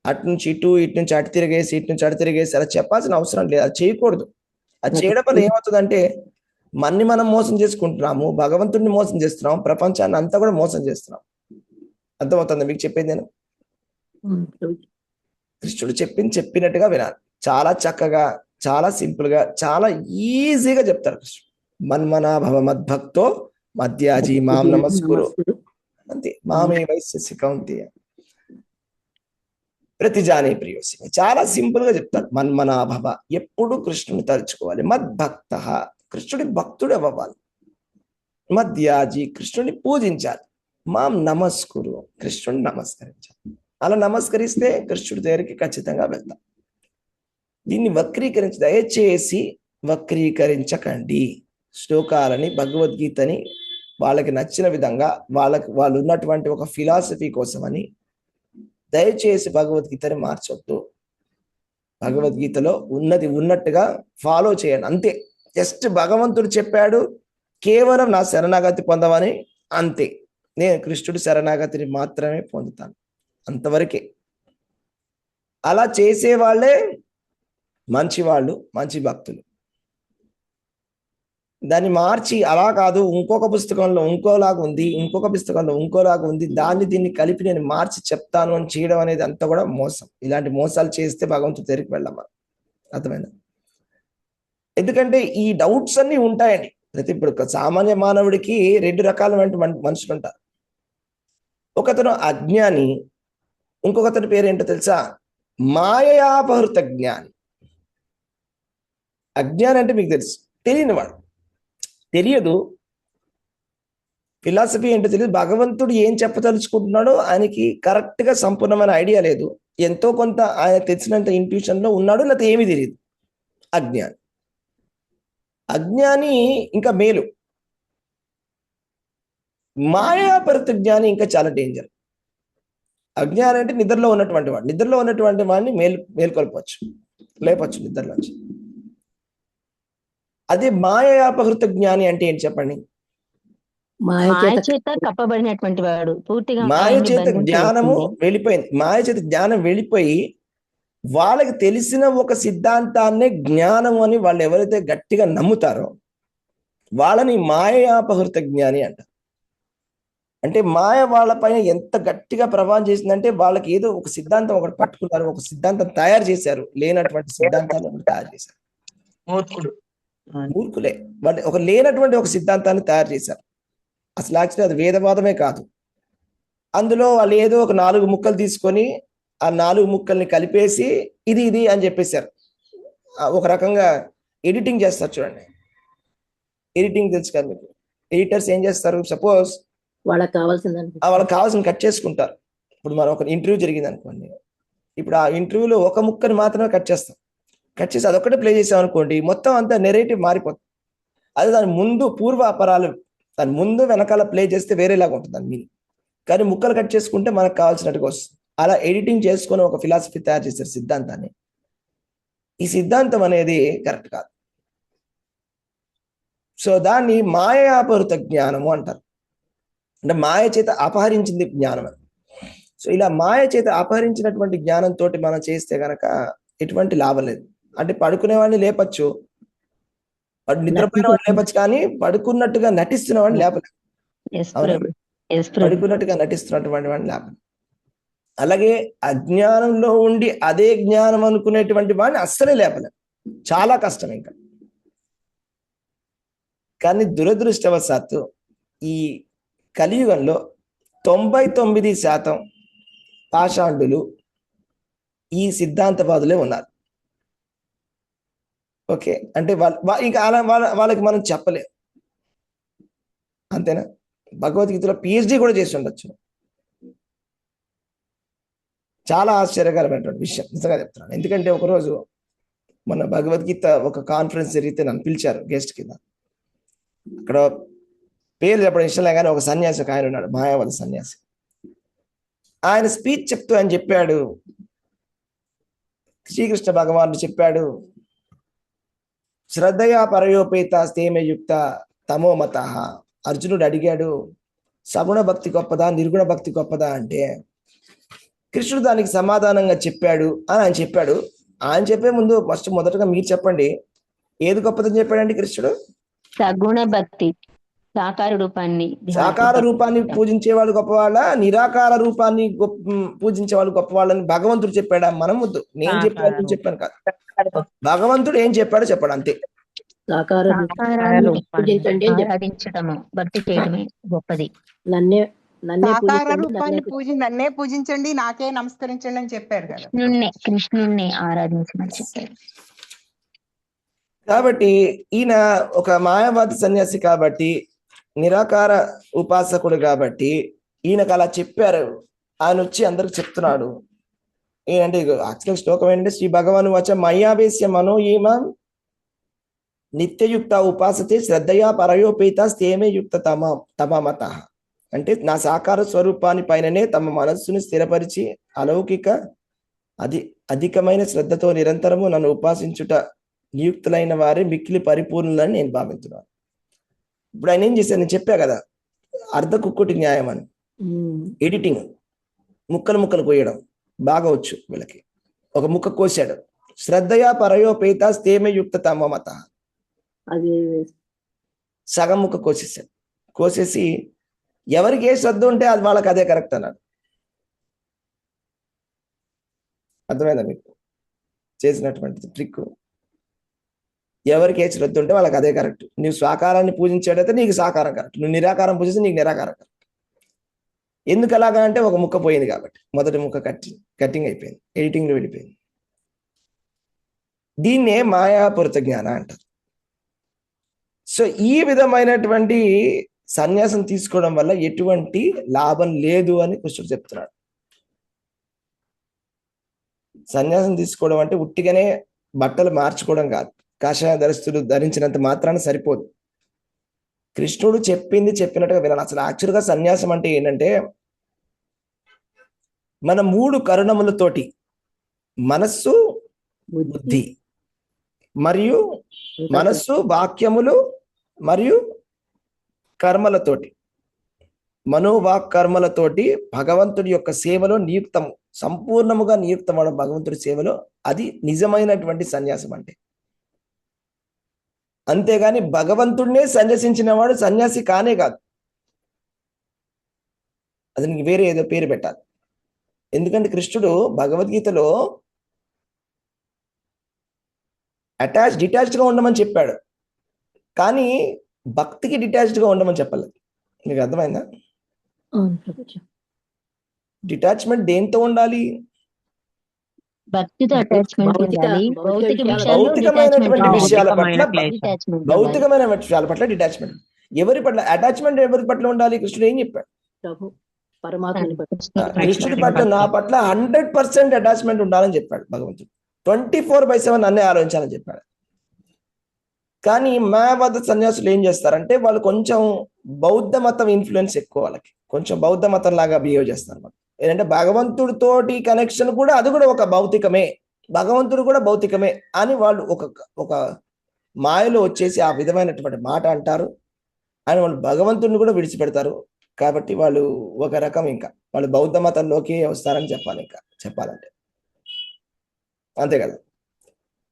అటు నుంచి ఇటు నుంచి అటు తిరిగేసి ఇటు నుంచి అటు తిరిగేసి అలా చెప్పాల్సిన అవసరం లేదు. అది చేయకూడదు. అది చేయడం వల్ల ఏమవుతుందంటే మనం మోసం చేసుకుంటున్నాము, భగవంతుడిని మోసం చేస్తున్నాం, ప్రపంచాన్ని అంతా కూడా మోసం చేస్తున్నాం. అర్థమవుతుంది మీకు చెప్పేది? నేను కృష్ణుడు చెప్పినట్టుగా వినాలి. చాలా చక్కగా, చాలా సింపుల్ గా, చాలా ఈజీగా చెప్తారు కృష్ణుడు. మన్మనాభవ మద్భక్తో మధ్యాజీ మాం నమస్కురు, అంతే. మామే వైశ్యసి కౌంతేయ ప్రతిజానే ప్రియోసి. చాలా సింపుల్ గా చెప్తారు. మన్మనాభవ, ఎప్పుడు కృష్ణుని తలుచుకోవాలి. మద్భక్త, కృష్ణుడి భక్తుడు అవ్వాలి. మధ్యాజీ, కృష్ణుని పూజించాలి. మాం నమస్కురు, కృష్ణుని నమస్కరించాలి. అలా నమస్కరిస్తే కృష్ణుడి దగ్గరికి ఖచ్చితంగా వెళ్తాం. దీన్ని దయచేసి వక్రీకరించకండి. శ్లోకాలని, భగవద్గీతని వాళ్ళకి నచ్చిన విధంగా వాళ్ళు ఉన్నటువంటి ఒక ఫిలాసఫీ కోసమని దయచేసి భగవద్గీతని మార్చొద్దు. భగవద్గీతలో ఉన్నది ఉన్నట్టుగా ఫాలో చేయండి, అంతే. జస్ట్ భగవంతుడు చెప్పాడు, కేవలం నా శరణాగతి పొందమని, అంతే. నేను కృష్ణుడి శరణాగతిని మాత్రమే పొందుతాను, అంతవరకే. అలా చేసే వాళ్ళే మంచి వాళ్ళు, మంచి భక్తులు. దాన్ని మార్చి అలా కాదు, ఇంకొక పుస్తకంలో ఇంకోలాగా ఉంది, ఇంకొక పుస్తకంలో ఇంకోలాగా ఉంది, దీన్ని కలిపి నేను మార్చి చెప్తాను అని చేయడం అనేది అంతా కూడా మోసం. ఇలాంటి మోసాలు చేస్తే భగవంతుడి దగ్గరికి వెళ్ళమ్మా. అర్థమైందా? ఎందుకంటే ఈ డౌట్స్ అన్ని ఉంటాయండి. ఇప్పుడు సామాన్య మానవుడికి 2 రకాలైన మనుషులు ఉంటారు. ఒకతను అజ్ఞాని, ఇంకొకతని పేరేంటో తెలుసా? మాయయాపహృత జ్ఞాని. అజ్ఞాని అంటే మీకు తెలుసు, తెలియనివాడు, తెలియదు, ఫిలాసఫీ ఏంటో తెలియదు, భగవంతుడు ఏం చెప్పదలుచుకుంటున్నాడో ఆయనకి కరెక్ట్ గా సంపూర్ణమైన ఐడియా లేదు, ఎంతో కొంత ఆయన తెలిసినంత ఇంట్యూషన్ లో ఉన్నాడు, లేకపోతే ఏమీ తెలియదు. అజ్ఞాని. అజ్ఞాని ఇంకా మేలు. మాయాపరిత జ్ఞాని ఇంకా చాలా డేంజర్. అజ్ఞాని అంటే నిద్రలో ఉన్నటువంటి వాడు. నిద్రలో ఉన్నటువంటి వాడిని మేల్కొల్పవచ్చు, లేపచ్చు నిద్రలోంచి. అదే మాయాపహృత జ్ఞాని అంటే ఏంటి చెప్పండి? మాయ మాయ చేత చేత కప్పబడినటువంటి వాడు, పూర్తిగా మాయ మాయని చేత బంధించి జ్ఞానము వేస్తుంది. వెళ్ళిపోయింది. మాయ చేత జ్ఞానం వెళ్ళిపోయి వాళ్ళకి తెలిసిన ఒక సిద్ధాంతాన్నే జ్ఞానం అని వాళ్ళు ఎవరైతే గట్టిగా నమ్ముతారో వాళ్ళని మాయాపహృత జ్ఞాని అంటారు. అంటే మాయ వాళ్ళపైన ఎంత గట్టిగా ప్రభావం చేసిందంటే వాళ్ళకి ఏదో ఒక సిద్ధాంతం ఒకటి పట్టుకున్నారు, ఒక సిద్ధాంతం తయారు చేశారు, లేనటువంటి సిద్ధాంతాన్ని ఒకటి తయారు చేశారు. మూర్ఖుడు. మూర్ఖులే వాళ్ళు. ఒక లేనటువంటి ఒక సిద్ధాంతాన్ని తయారు చేశారు. అసలు యాక్చువల్లీ అది వేదవాదమే కాదు. అందులో వాళ్ళు ఏదో ఒక 4 ముక్కలు తీసుకొని ఆ 4 ముక్కల్ని కలిపేసి ఇది అని చెప్పేశారు. ఒక రకంగా ఎడిటింగ్ చేస్తారు చూడండి. ఎడిటింగ్ తెలుసు కదా మీకు. ఎడిటర్స్ ఏం చేస్తారు? సపోజ్ వాళ్ళకి కావాల్సిందని వాళ్ళకి కావాల్సిన కట్ చేసుకుంటారు. ఇప్పుడు మనం ఒక ఇంటర్వ్యూ జరిగింది అనుకోండి, ఇప్పుడు ఆ ఇంటర్వ్యూలో ఒక ముక్కని మాత్రమే కట్ చేస్తాం. కట్ చేసి అదొక్కటే ప్లే చేసాం అనుకోండి, మొత్తం అంతా నెరేటివ్ మారిపోతుంది. అదే దాని ముందు పూర్వ అపరాలు, దాని ముందు వెనకాల ప్లే చేస్తే వేరేలాగా ఉంటుంది దాని మీనింగ్. కానీ ముక్కలు కట్ చేసుకుంటే మనకు కావాల్సినట్టుగా వస్తుంది. అలా ఎడిటింగ్ చేసుకొని ఒక ఫిలాసఫీ తయారు చేశారు, సిద్ధాంతాన్ని. ఈ సిద్ధాంతం అనేది కరెక్ట్ కాదు. సో దాన్ని మాయాపహృత జ్ఞానము అంటారు. అంటే మాయ చేత అపహరించింది జ్ఞానం అని. సో ఇలా మాయ చేత అపహరించినటువంటి జ్ఞానంతో మనం చేస్తే గనక ఎటువంటి లాభం లేదు. అంటే పడుకునే వాడిని లేపచ్చు, నిద్రపోయిన వాడిని లేపచ్చు, కానీ పడుకున్నట్టుగా నటిస్తున్న వాడిని లేపలేదు. Yes, అవునా? ప్రభు. Yes, ప్రభు. పడుకున్నట్టుగా నటిస్తున్నటువంటి వాడిని లేపలేదు. అలాగే అజ్ఞానంలో ఉండి అదే జ్ఞానం అనుకునేటువంటి వాడిని అస్సలే లేపలేదు. చాలా కష్టం ఇంకా. కానీ దురదృష్టవశాత్తు ఈ కలియుగంలో 99% పాషాండులు ఈ సిద్ధాంతవాదులే ఉన్నారు. ఓకే, అంటే ఇంకా అలా వాళ్ళకి మనం చెప్పలేం. అంతేనా? భగవద్గీతలో PhD కూడా చేసి ఉండొచ్చు. చాలా ఆశ్చర్యకరమైనటువంటి విషయం, నిజంగా చెప్తున్నాను. ఎందుకంటే ఒకరోజు మన భగవద్గీత ఒక కాన్ఫరెన్స్ జరిగితే నన్ను పిలిచారు గెస్ట్ కింద. అక్కడ పేరు చెప్పడం ఇష్టం కానీ ఒక సన్యాసి, ఒక ఆయన ఉన్నాడు, మాయావాద సన్యాసి. ఆయన స్పీచ్ చెప్తూ ఆయన చెప్పాడు, శ్రీకృష్ణ భగవానుడు చెప్పాడు, శ్రద్ధయా పరయోపేత స్థేమే యుక్త తమో మత. అర్జునుడు అడిగాడు, సగుణ భక్తి గొప్పదా, నిర్గుణ భక్తి గొప్పదా అంటే కృష్ణుడు దానికి సమాధానంగా చెప్పాడు అని ఆయన చెప్పాడు. ఆయన చెప్పే ముందు మొదటగా మీరు చెప్పండి, ఏది గొప్పదని చెప్పాడండి కృష్ణుడు? సగుణ భక్తి, సాకార రూపాన్ని, సాకార రూపాన్ని పూజించే వాళ్ళు గొప్పవాళ్ళ, నిరాకార రూపాన్ని పూజించే వాళ్ళు గొప్పవాళ్ళని భగవంతుడు చెప్పాడా? మనం వద్దు, నేను చెప్పాను చెప్పాను కాదు, భగవంతుడు ఏం చెప్పాడో చెప్పాడు అంతే. సాకారాన్ని పూజించండి అని చెప్పాడు. ఆరాధించడము, భక్తి చేయడమే గొప్పది. నన్నే సాకార రూపాన్ని నన్నే పూజించండి, నాకే నమస్కరించండి అని చెప్పారు కదా. కృష్ణుణ్ణి ఆరాధించమని చెప్పారు. కాబట్టి ఈయన ఒక మాయావాది సన్యాసి కాబట్టి, నిరాకార ఉపాసకుడు కాబట్టి ఈయనకు అలా చెప్పారు. ఆయన వచ్చి అందరికి చెప్తున్నాడు ఏంటంటే, యాక్చువల్ శ్లోకం ఏంటంటే, శ్రీ భగవాను వచ్చ మయ్యావేశ్య మనో ఏమాం నిత్యయుక్త ఉపాసతే శ్రద్ధయా పరయోపేత స్థేమే యుక్త తమమత. అంటే నా సాకార స్వరూపాన్ని పైననే తమ మనస్సును స్థిరపరిచి అలౌకిక అధికమైన శ్రద్ధతో నిరంతరము నన్ను ఉపాసించుట నియుక్తులైన వారే మిక్కిలి పరిపూర్ణులని నేను భావించున్నాను. ఇప్పుడు ఆయన ఏం చేశారు? నేను చెప్పా కదా, అర్ధ కుక్కుటి న్యాయం అని. ఎడిటింగ్, ముక్కలు కోయడం బాగా వచ్చు వీళ్ళకి. ఒక ముక్క కోసాడు, శ్రద్ధయా పరయోపేతాస్తేమే యుక్త తమమత. అది సగం ముక్క కోసేసాడు. కోసేసి ఎవరికి ఏ శ్రద్ధ ఉంటే అది వాళ్ళకి అదే కరెక్ట్ అన్నాడు. అర్థమైందా మీకు చేసినటువంటి ట్రిక్? ఎవరికి ఏ శ్రద్ధ ఉంటే వాళ్ళకి అదే కరెక్ట్. నువ్వు స్వాకారాన్ని పూజించేటైతే నీకు సాకారం కరెక్ట్, నువ్వు నిరాకారం పూజిస్తే నీకు నిరాకారం కరెక్ట్. ఎందుకు అలాగా అంటే ఒక ముక్క పోయింది కాబట్టి. మొదటి ముక్క కట్టింగ్ అయిపోయింది, ఎడిటింగ్లో వెళ్ళిపోయింది. దీన్నే మాయాపూరిత జ్ఞానం అంటారు. సో ఈ విధమైనటువంటి సన్యాసం తీసుకోవడం వల్ల ఎటువంటి లాభం లేదు అని కృష్ణుడు చెప్తున్నాడు. సన్యాసం తీసుకోవడం అంటే ఉట్టిగానే బట్టలు మార్చుకోవడం కాదు, కాషాయ ధరిస్తులు ధరించినంత మాత్రాన సరిపోదు. కృష్ణుడు చెప్పినట్టుగా వినాలి. అసలు యాక్చువల్గా సన్యాసం అంటే ఏంటంటే మన 3 కరుణములతోటి మనస్సు, బుద్ధి మరియు మనస్సు, వాక్యములు మరియు కర్మలతోటి, మనోవాక్ కర్మలతోటి భగవంతుడి యొక్క సేవలో నియుక్తము, సంపూర్ణముగా నియుక్తమవడం భగవంతుడి సేవలో, అది నిజమైనటువంటి సన్యాసం అంటే. అంతేగాని భగవంతుడినే సన్యసించిన వాడు సన్యాసి కానే కాదు. అది నీకు వేరే ఏదో పేరు పెట్టాలి. ఎందుకంటే కృష్ణుడు భగవద్గీతలో డిటాచ్డ్గా ఉండమని చెప్పాడు, కానీ భక్తికి డిటాచ్డ్గా ఉండమని చెప్పలేదు. నీకు అర్థమైందా? డిటాచ్మెంట్ దేంతో ఉండాలి? భక్తితో అటాచ్మెంట్ ఉండాలి. భౌతికమైనటువంటి విషయాల పట్ల, detachment భౌతికమైన విషయాల పట్ల డిటాచ్మెంట్. ఎవరి పట్ల అటాచ్మెంట్? ఎవరి పట్ల ఉండాలి? కృష్ణుడు ఏం చెప్పాడు? పరమాత్మని కృష్ణుడి పట్ల, నా పట్ల 100% అటాచ్మెంట్ ఉండాలని చెప్పాడు భగవంతుడు. 24/7 నన్నే ఆలోచించాలని చెప్పాడు. కానీ మాయావాద సన్యాసులు ఏం చేస్తారంటే వాళ్ళు కొంచెం బౌద్ధ మతం ఇన్ఫ్లుయెన్స్ ఎక్కువ, వాళ్ళకి కొంచెం బౌద్ధ మతం లాగా బిహేవ్ చేస్తారు. ఏంటంటే భగవంతుడితోటి కనెక్షన్ కూడా, అది కూడా ఒక భౌతికమే, భగవంతుడు కూడా భౌతికమే అని వాళ్ళు ఒక మాయలో వచ్చేసి ఆ విధమైనటువంటి మాట అంటారు. అని వాళ్ళు భగవంతుడిని కూడా విడిచిపెడతారు. కాబట్టి వాళ్ళు ఒక రకం, ఇంకా వాళ్ళు బౌద్ధ మతంలోకి వస్తారని చెప్పాలి, ఇంకా చెప్పాలంటే అంతే కదా.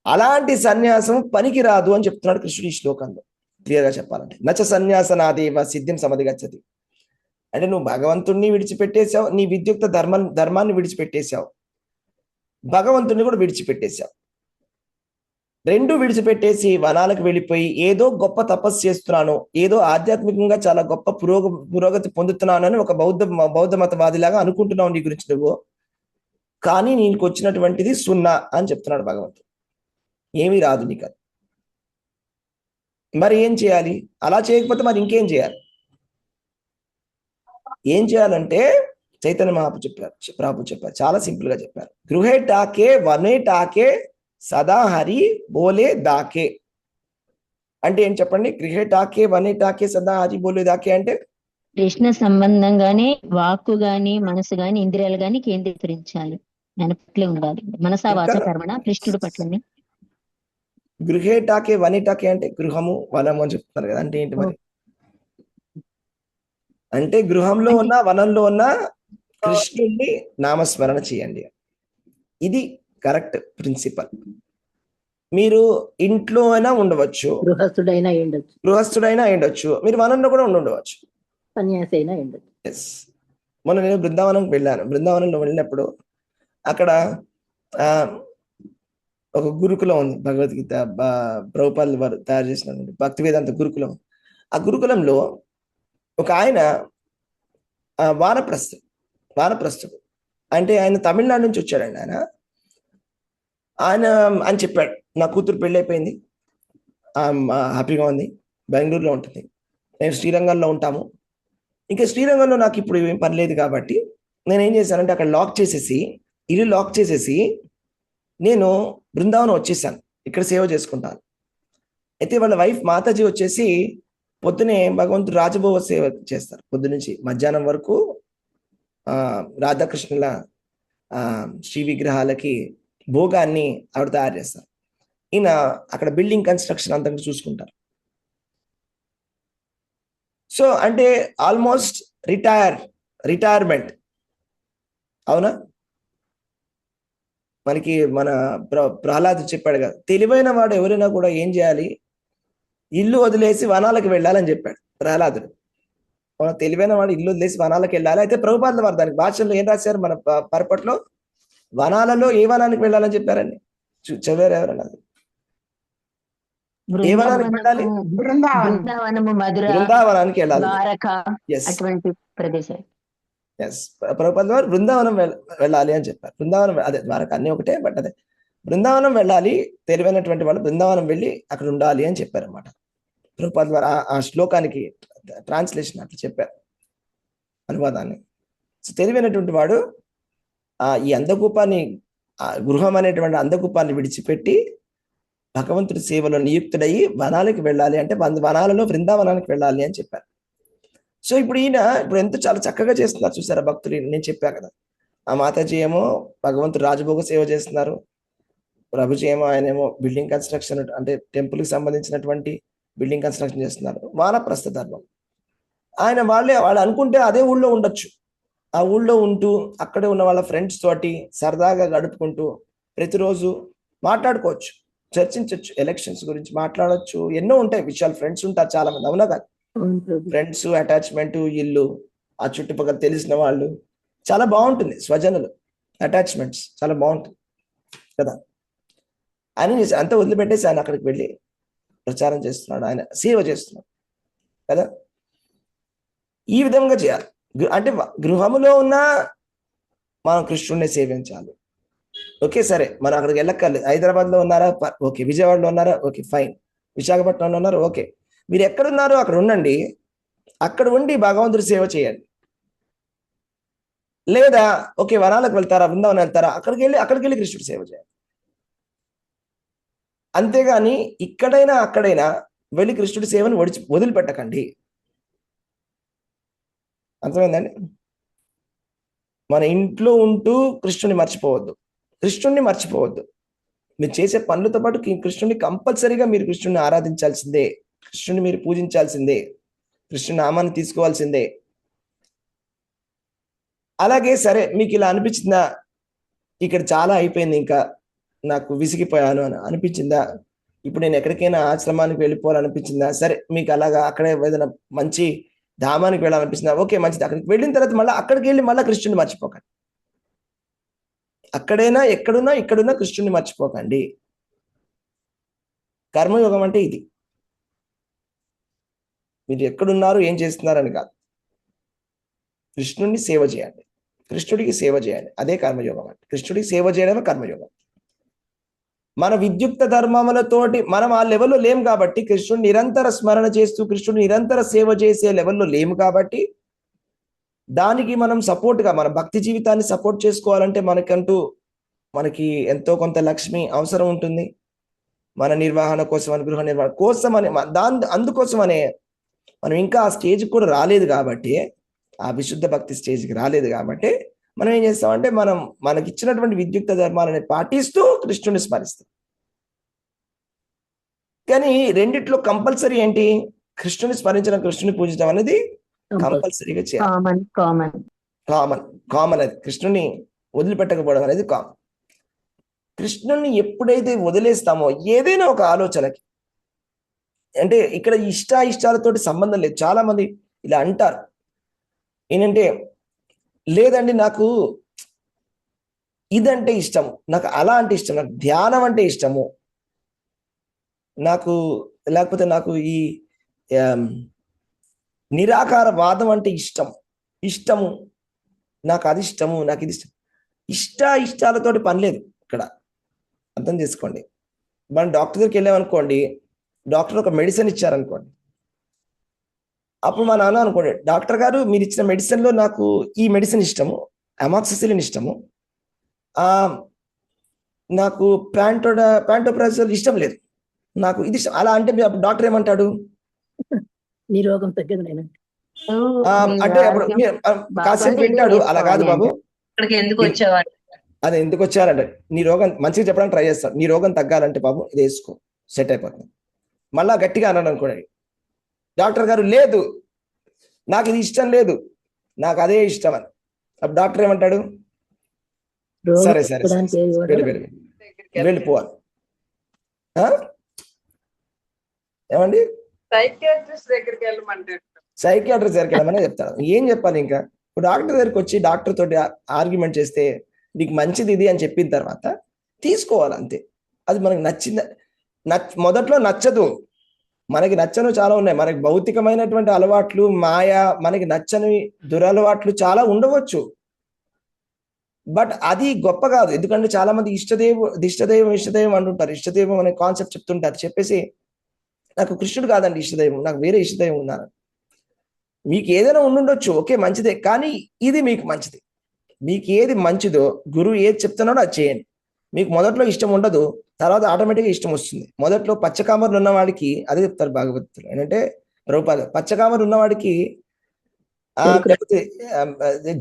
అలాంటి సన్యాసం పనికి రాదు అని చెప్తున్నాడు కృష్ణుడు ఈ శ్లోకంలో. క్లియర్గా చెప్పాలంటే నచ సన్యాసనాదేవ సిద్ధిం సమధిగచ్చతి. అంటే నువ్వు భగవంతుడిని విడిచిపెట్టేశావు, నీ విద్యుక్త ధర్మాన్ని విడిచిపెట్టేశావు, భగవంతుడిని కూడా విడిచిపెట్టేశావు. 2 విడిచిపెట్టేసి వనాలకు వెళ్ళిపోయి ఏదో గొప్ప తపస్సు చేస్తున్నాను, ఏదో ఆధ్యాత్మికంగా చాలా గొప్ప పురోగతి పొందుతున్నాను అని ఒక బౌద్ధ మతవాదిలాగా అనుకుంటున్నావు నీ గురించి నువ్వు. కానీ నీకు వచ్చినటువంటిది 0 అని చెప్తున్నాడు భగవంతుడు. ఏమీ రాదు నీకు. మరి ఏం చేయాలి? అలా చేయకపోతే మరి ఇంకేం చేయాలి? ఏం చేయాలంటే చైతన్య మహాప్రభు చెప్పారు, చాలా సింపుల్ గా చెప్పారు. గృహే టాకే వనే టాకే సదా హరి బోలే దాకే. అంటే ఏం చెప్పండి? గృహే టాకే వనే టాకే సదా హరి బోలే దాకే అంటే కృష్ణ సంబంధంగానే వాక్కు గాని మనసు గాని ఇంద్రియాలు గాని కేంద్రీకరించాలి, దాని పట్లే ఉండాలి. మనసా వాచ కర్మణ కృష్ణుడి పట్లనే. గృహే టాకే వనే టాకే అంటే గృహము వనము అని చెప్తున్నారు కదా. అంటే ఏంటి మరి? అంటే గృహంలో ఉన్న వనంలో ఉన్న కృష్ణుడిని నామస్మరణ చేయండి. ఇది కరెక్ట్ ప్రిన్సిపల్. మీరు ఇంట్లో అయినా ఉండవచ్చు, గృహస్థుడైనా ఉండొచ్చు, మీరు వనంలో కూడా ఉండవచ్చు, సన్యాసి అయినా ఉండొచ్చు. ఎస్. మొన్న నేను బృందావనంకి వెళ్ళాను. బృందావనంలో వెళ్ళినప్పుడు అక్కడ ఒక గురుకులం ఉంది, భగవద్గీత ప్రభుపాదులు వారు తయారు చేసినటువంటి భక్తి వేదాంత గురుకులం. ఆ గురుకులంలో ఒక ఆయన వానప్రస్థుడు. అంటే ఆయన తమిళనాడు నుంచి వచ్చాడండి. ఆయన అని చెప్పాడు, నా కూతురు పెళ్ళి అయిపోయింది, హ్యాపీగా ఉంది, బెంగళూరులో ఉంటుంది, నేను శ్రీరంగంలో ఉంటాము, ఇంకా శ్రీరంగంలో నాకు ఇప్పుడు ఏం పని లేదు కాబట్టి నేనేం చేశానంటే అక్కడ ఇల్లు లాక్ చేసేసి నేను బృందావనం వచ్చేసాను, ఇక్కడ సేవ చేసుకుంటాను. అయితే వాళ్ళ వైఫ్ మాతాజీ వచ్చేసి పొద్దునే భగవంతుడు రాజభోగ సేవ చేస్తారు, పొద్దు నుంచి మధ్యాహ్నం వరకు రాధాకృష్ణుల శ్రీ విగ్రహాలకి భోగాన్ని ఆవిడ తయారు చేస్తారు. ఈయన అక్కడ బిల్డింగ్ కన్స్ట్రక్షన్ అంతా చూసుకుంటారు. సో అంటే ఆల్మోస్ట్ రిటైర్మెంట్, అవునా? మనకి మన ప్రహ్లాదు చెప్పాడు కదా, తెలివైన వాడు ఎవరైనా కూడా ఏం చేయాలి, ఇల్లు వదిలేసి వనాలకు వెళ్ళాలని చెప్పాడు ప్రహ్లాదుడు. తెలివైన వాడు ఇల్లు వదిలేసి వనాలకు వెళ్ళాలి. అయితే ప్రభుపాదుల వారు దానికి భాషల్లో ఏం రాశారు, మన పరపట్లో వనాలలో ఏ వనానికి వెళ్ళాలని చెప్పారండి, చదివారు ఎవరన్నా? ఏ వనానికి వెళ్ళాలి? బృందావనము, మధుర, బృందావనానికి వెళ్ళాలి. ద్వారక, ఎస్ అటువంటి ప్రదేశాలు. ఎస్, ప్రభుపాదుల వారు బృందావనం వెళ్ళాలి అని చెప్పారు. బృందావనం అదే ద్వారక అన్ని ఒకటే, బట్ అదే బృందావనం వెళ్ళాలి, తెలివైనటువంటి వాళ్ళు బృందావనం వెళ్ళి అక్కడ ఉండాలి అని చెప్పారు అనమాట. ప్రభుపాదుల వారు ఆ శ్లోకానికి ట్రాన్స్లేషన్ అట్లా చెప్పారు, అనువాదాన్ని. సో తెలివైనటువంటి వాడు ఈ అందకూపాన్ని, గృహం అనేటువంటి అందకూపాన్ని విడిచిపెట్టి భగవంతుడి సేవలో నియుక్తుడయి వనాలకు వెళ్ళాలి, అంటే వనాలలో బృందావనానికి వెళ్ళాలి అని చెప్పారు. సో ఇప్పుడు ఈయన ఎంత చాలా చక్కగా చేస్తున్నారు చూసారా భక్తులు. నేను చెప్పా కదా, ఆ మాతాజీ ఏమో భగవంతుడు రాజభోగ సేవ చేస్తున్నారు, ప్రభుజీ ఏమో ఆయనేమో బిల్డింగ్ కన్స్ట్రక్షన్, అంటే టెంపుల్కి సంబంధించినటువంటి బిల్డింగ్ కన్స్ట్రక్షన్ చేస్తున్నారు. వానప్రస్థ ధర్మం ఆయన వాళ్ళు అనుకుంటే అదే ఊళ్ళో ఉండొచ్చు, ఆ ఊళ్ళో ఉంటూ అక్కడే ఉన్న వాళ్ళ ఫ్రెండ్స్ తోటి సరదాగా గడుపుకుంటూ ప్రతిరోజు మాట్లాడుకోవచ్చు, చర్చించవచ్చు, ఎలక్షన్స్ గురించి మాట్లాడవచ్చు, ఎన్నో ఉంటాయి విషయాలు. ఫ్రెండ్స్ ఉంటారు చాలా మంది, అవునా కాదు? ఫ్రెండ్స్, అటాచ్మెంట్, ఇల్లు, ఆ చుట్టుపక్కల తెలిసిన వాళ్ళు, చాలా బాగుంటుంది. స్వజనులు, అటాచ్మెంట్స్ చాలా బాగుంటుంది కదా. ఆయన అంతా వదిలిపెట్టేసి ఆయన అక్కడికి వెళ్ళి ప్రచారం చేస్తున్నాడు, ఆయన సేవ చేస్తున్నాడు కదా. ఈ విధంగా చేయాలి. అంటే గృహములో ఉన్న మనం కృష్ణుడిని సేవించాలి. ఓకే సరే, మనం అక్కడికి వెళ్ళక్కర్లేదు. హైదరాబాద్లో ఉన్నారా, ఓకే. విజయవాడలో ఉన్నారా, ఓకే ఫైన్. విశాఖపట్నంలో ఉన్నారా, ఓకే. మీరు ఎక్కడున్నారో అక్కడ ఉండండి, అక్కడ ఉండి భగవంతుడి సేవ చేయండి. లేదా ఓకే వనాలకు వెళ్తారా, బృందావనం వెళ్తారా, అక్కడికి వెళ్ళి కృష్ణుడి సేవ చేయాలి. అంతేగాని ఇక్కడైనా అక్కడైనా వెళ్ళి కృష్ణుడి సేవను వదిలిపెట్టకండి. అర్థమైందండి? మన ఇంట్లో ఉంటూ కృష్ణుని మర్చిపోవద్దు. మీరు చేసే పనులతో పాటు కృష్ణుని కంపల్సరీగా మీరు కృష్ణుని ఆరాధించాల్సిందే, కృష్ణుని మీరు పూజించాల్సిందే, కృష్ణుని నామాన్ని తీసుకోవాల్సిందే. అలాగే సరే మీకు ఇలా అనిపించిందా, ఇక్కడ చాలా అయిపోయింది, ఇంకా నాకు విసిగిపోయాను అని అనిపించిందా, ఇప్పుడు నేను ఎక్కడికైనా ఆశ్రమానికి వెళ్ళిపోవాలనిపించిందా, సరే మీకు అలాగా అక్కడే ఏదైనా మంచి ధామానికి వెళ్ళాలనిపించిందా, ఓకే మంచిది. అక్కడికి వెళ్ళిన తర్వాత మళ్ళీ అక్కడికి వెళ్ళి మళ్ళీ కృష్ణుని మర్చిపోకండి. అక్కడైనా ఇక్కడున్నా కృష్ణుని మర్చిపోకండి. కర్మయోగం అంటే ఇది. మీరు ఎక్కడున్నారు, ఏం చేస్తున్నారని కాదు, కృష్ణుడిని సేవ చేయండి, కృష్ణుడికి సేవ చేయండి, అదే కర్మయోగం అంటే. కృష్ణుడికి సేవ చేయడమే కర్మయోగం. మన విద్యుక్త ధర్మములతోటి మనం ఆ లెవెల్లో లేము కాబట్టి, కృష్ణుడిని నిరంతర స్మరణ చేస్తూ కృష్ణుడిని నిరంతర సేవ చేసే లెవెల్లో లేము కాబట్టి, దానికి మనం సపోర్ట్గా మన భక్తి జీవితాన్ని సపోర్ట్ చేసుకోవాలంటే మనకి ఎంతో కొంత లక్ష్మి అవసరం ఉంటుంది. మన నిర్వహణ కోసం, గృహ నిర్వహణ కోసం అందుకోసమనే మనం ఇంకా ఆ స్టేజ్కి కూడా రాలేదు కాబట్టి, ఆ విశుద్ధ భక్తి స్టేజ్కి రాలేదు కాబట్టి మనం ఏం చేస్తామంటే మనకి ఇచ్చినటువంటి విద్యుక్త ధర్మాలని పాటిస్తూ కృష్ణుని స్మరిస్తాం. కానీ రెండిట్లో కంపల్సరీ ఏంటి, కృష్ణుని స్మరించడం, కృష్ణుని పూజించడం అనేది కంపల్సరీగా చేయాలి. కామన్ అది. కృష్ణుని వదిలిపెట్టకపోవడం అనేది కామన్. కృష్ణుని ఎప్పుడైతే వదిలేస్తామో ఏదైనా ఒక ఆలోచనకి, అంటే ఇక్కడ ఇష్టాలతోటి సంబంధం లేదు. చాలా మంది ఇలా అంటారు ఏంటంటే, లేదండి నాకు ఇదంటే ఇష్టము, నాకు అలా అంటే ఇష్టం, నాకు ధ్యానం అంటే ఇష్టము, లేకపోతే నాకు ఈ నిరాకార వాదం అంటే ఇష్టము, నాకు అది ఇష్టము, నాకు ఇది ఇష్టం. ఇష్టాలతోటి పని లేదు ఇక్కడ, అర్థం చేసుకోండి. మనం డాక్టర్ దగ్గరికి వెళ్ళామనుకోండి, డాక్టర్ ఒక మెడిసిన్ ఇచ్చారనుకోండి, అప్పుడు మా నాన్న అనుకోండి, డాక్టర్ గారు మీరు ఇచ్చిన మెడిసిన్లో నాకు ఈ మెడిసిన్ ఇష్టము, అమాక్సిసిలిన్ ఇష్టము, నాకు ప్యాంటోప్రాజోల్ ఇష్టం లేదు, నాకు ఇది ఇష్టం, అలా అంటే డాక్టర్ ఏమంటాడు, నీ రోగం తగ్గదు నేను అంటే అప్పుడు కాసేపు వింటాడు. అలా కాదు బాబు, ఇక్కడికి ఎందుకు వచ్చేవాడు, అది ఎందుకు వచ్చారంటే నీ రోగం మంచిగా చెప్పడానికి ట్రై చేస్తాడు. నీ రోగం తగ్గాలంటే బాబు ఇది వేసుకో, సెట్ అయిపోతుంది. మళ్ళా గట్టిగా అన్నాను అనుకోండి, డాక్టర్ గారు లేదు నాకు ఇది ఇష్టం లేదు, నాకు అదే ఇష్టం అని, అప్పుడు డాక్టర్ ఏమంటాడు, రోగం సరే సరే సరే తగ్గడానికి ఏది వెళ్ళి వాడాలో వెళ్ళి వెళ్ళిపోవాలి. ఆ? ఏమండి సైకియాట్రిస్ట్ దగ్గరికి వెళ్ళమంటారు. సైకియాట్రిస్ట్ దగ్గరికి వెళ్ళమని చెప్తాను. ఏం చెప్పాలి ఇంకా? ఇప్పుడు డాక్టర్ దగ్గరికి వచ్చి డాక్టర్ తోటి ఆర్గ్యుమెంట్ చేస్తే నీకు మంచిది ఇది అని చెప్పిన తర్వాత తీసుకోవాలి అంతే. అది మనకి నచ్చింది. మొదట్లో నచ్చదు, మనకి నచ్చని చాలా ఉన్నాయి. మనకి భౌతికమైనటువంటి అలవాట్లు, మాయ, మనకి నచ్చని దురలవాట్లు చాలా ఉండవచ్చు. బట్ అది గొప్ప కాదు. ఎందుకంటే చాలా మంది ఇష్టదైవం అంటుంటారు. ఇష్టదైవం అనే కాన్సెప్ట్ చెప్తుంటారు. చెప్పేసి నాకు కృష్ణుడు కాదండి ఇష్టదైవం, నాకు వేరే ఇష్టదైవం ఉన్నారు. మీకు ఏదైనా ఉండుండొచ్చు, ఓకే మంచిదే, కానీ ఇది మీకు మంచిది. మీకు ఏది మంచిదో గురువు ఏది చెప్తున్నాడో అది చేయండి. మీకు మొదట్లో ఇష్టం ఉండదు, తర్వాత ఆటోమేటిక్గా ఇష్టం వస్తుంది. మొదట్లో పచ్చకామరులు ఉన్నవాడికి అదే చెప్తారు భాగవతులు ఏంటంటే, ప్రభుపాద పచ్చకామరు ఉన్నవాడికి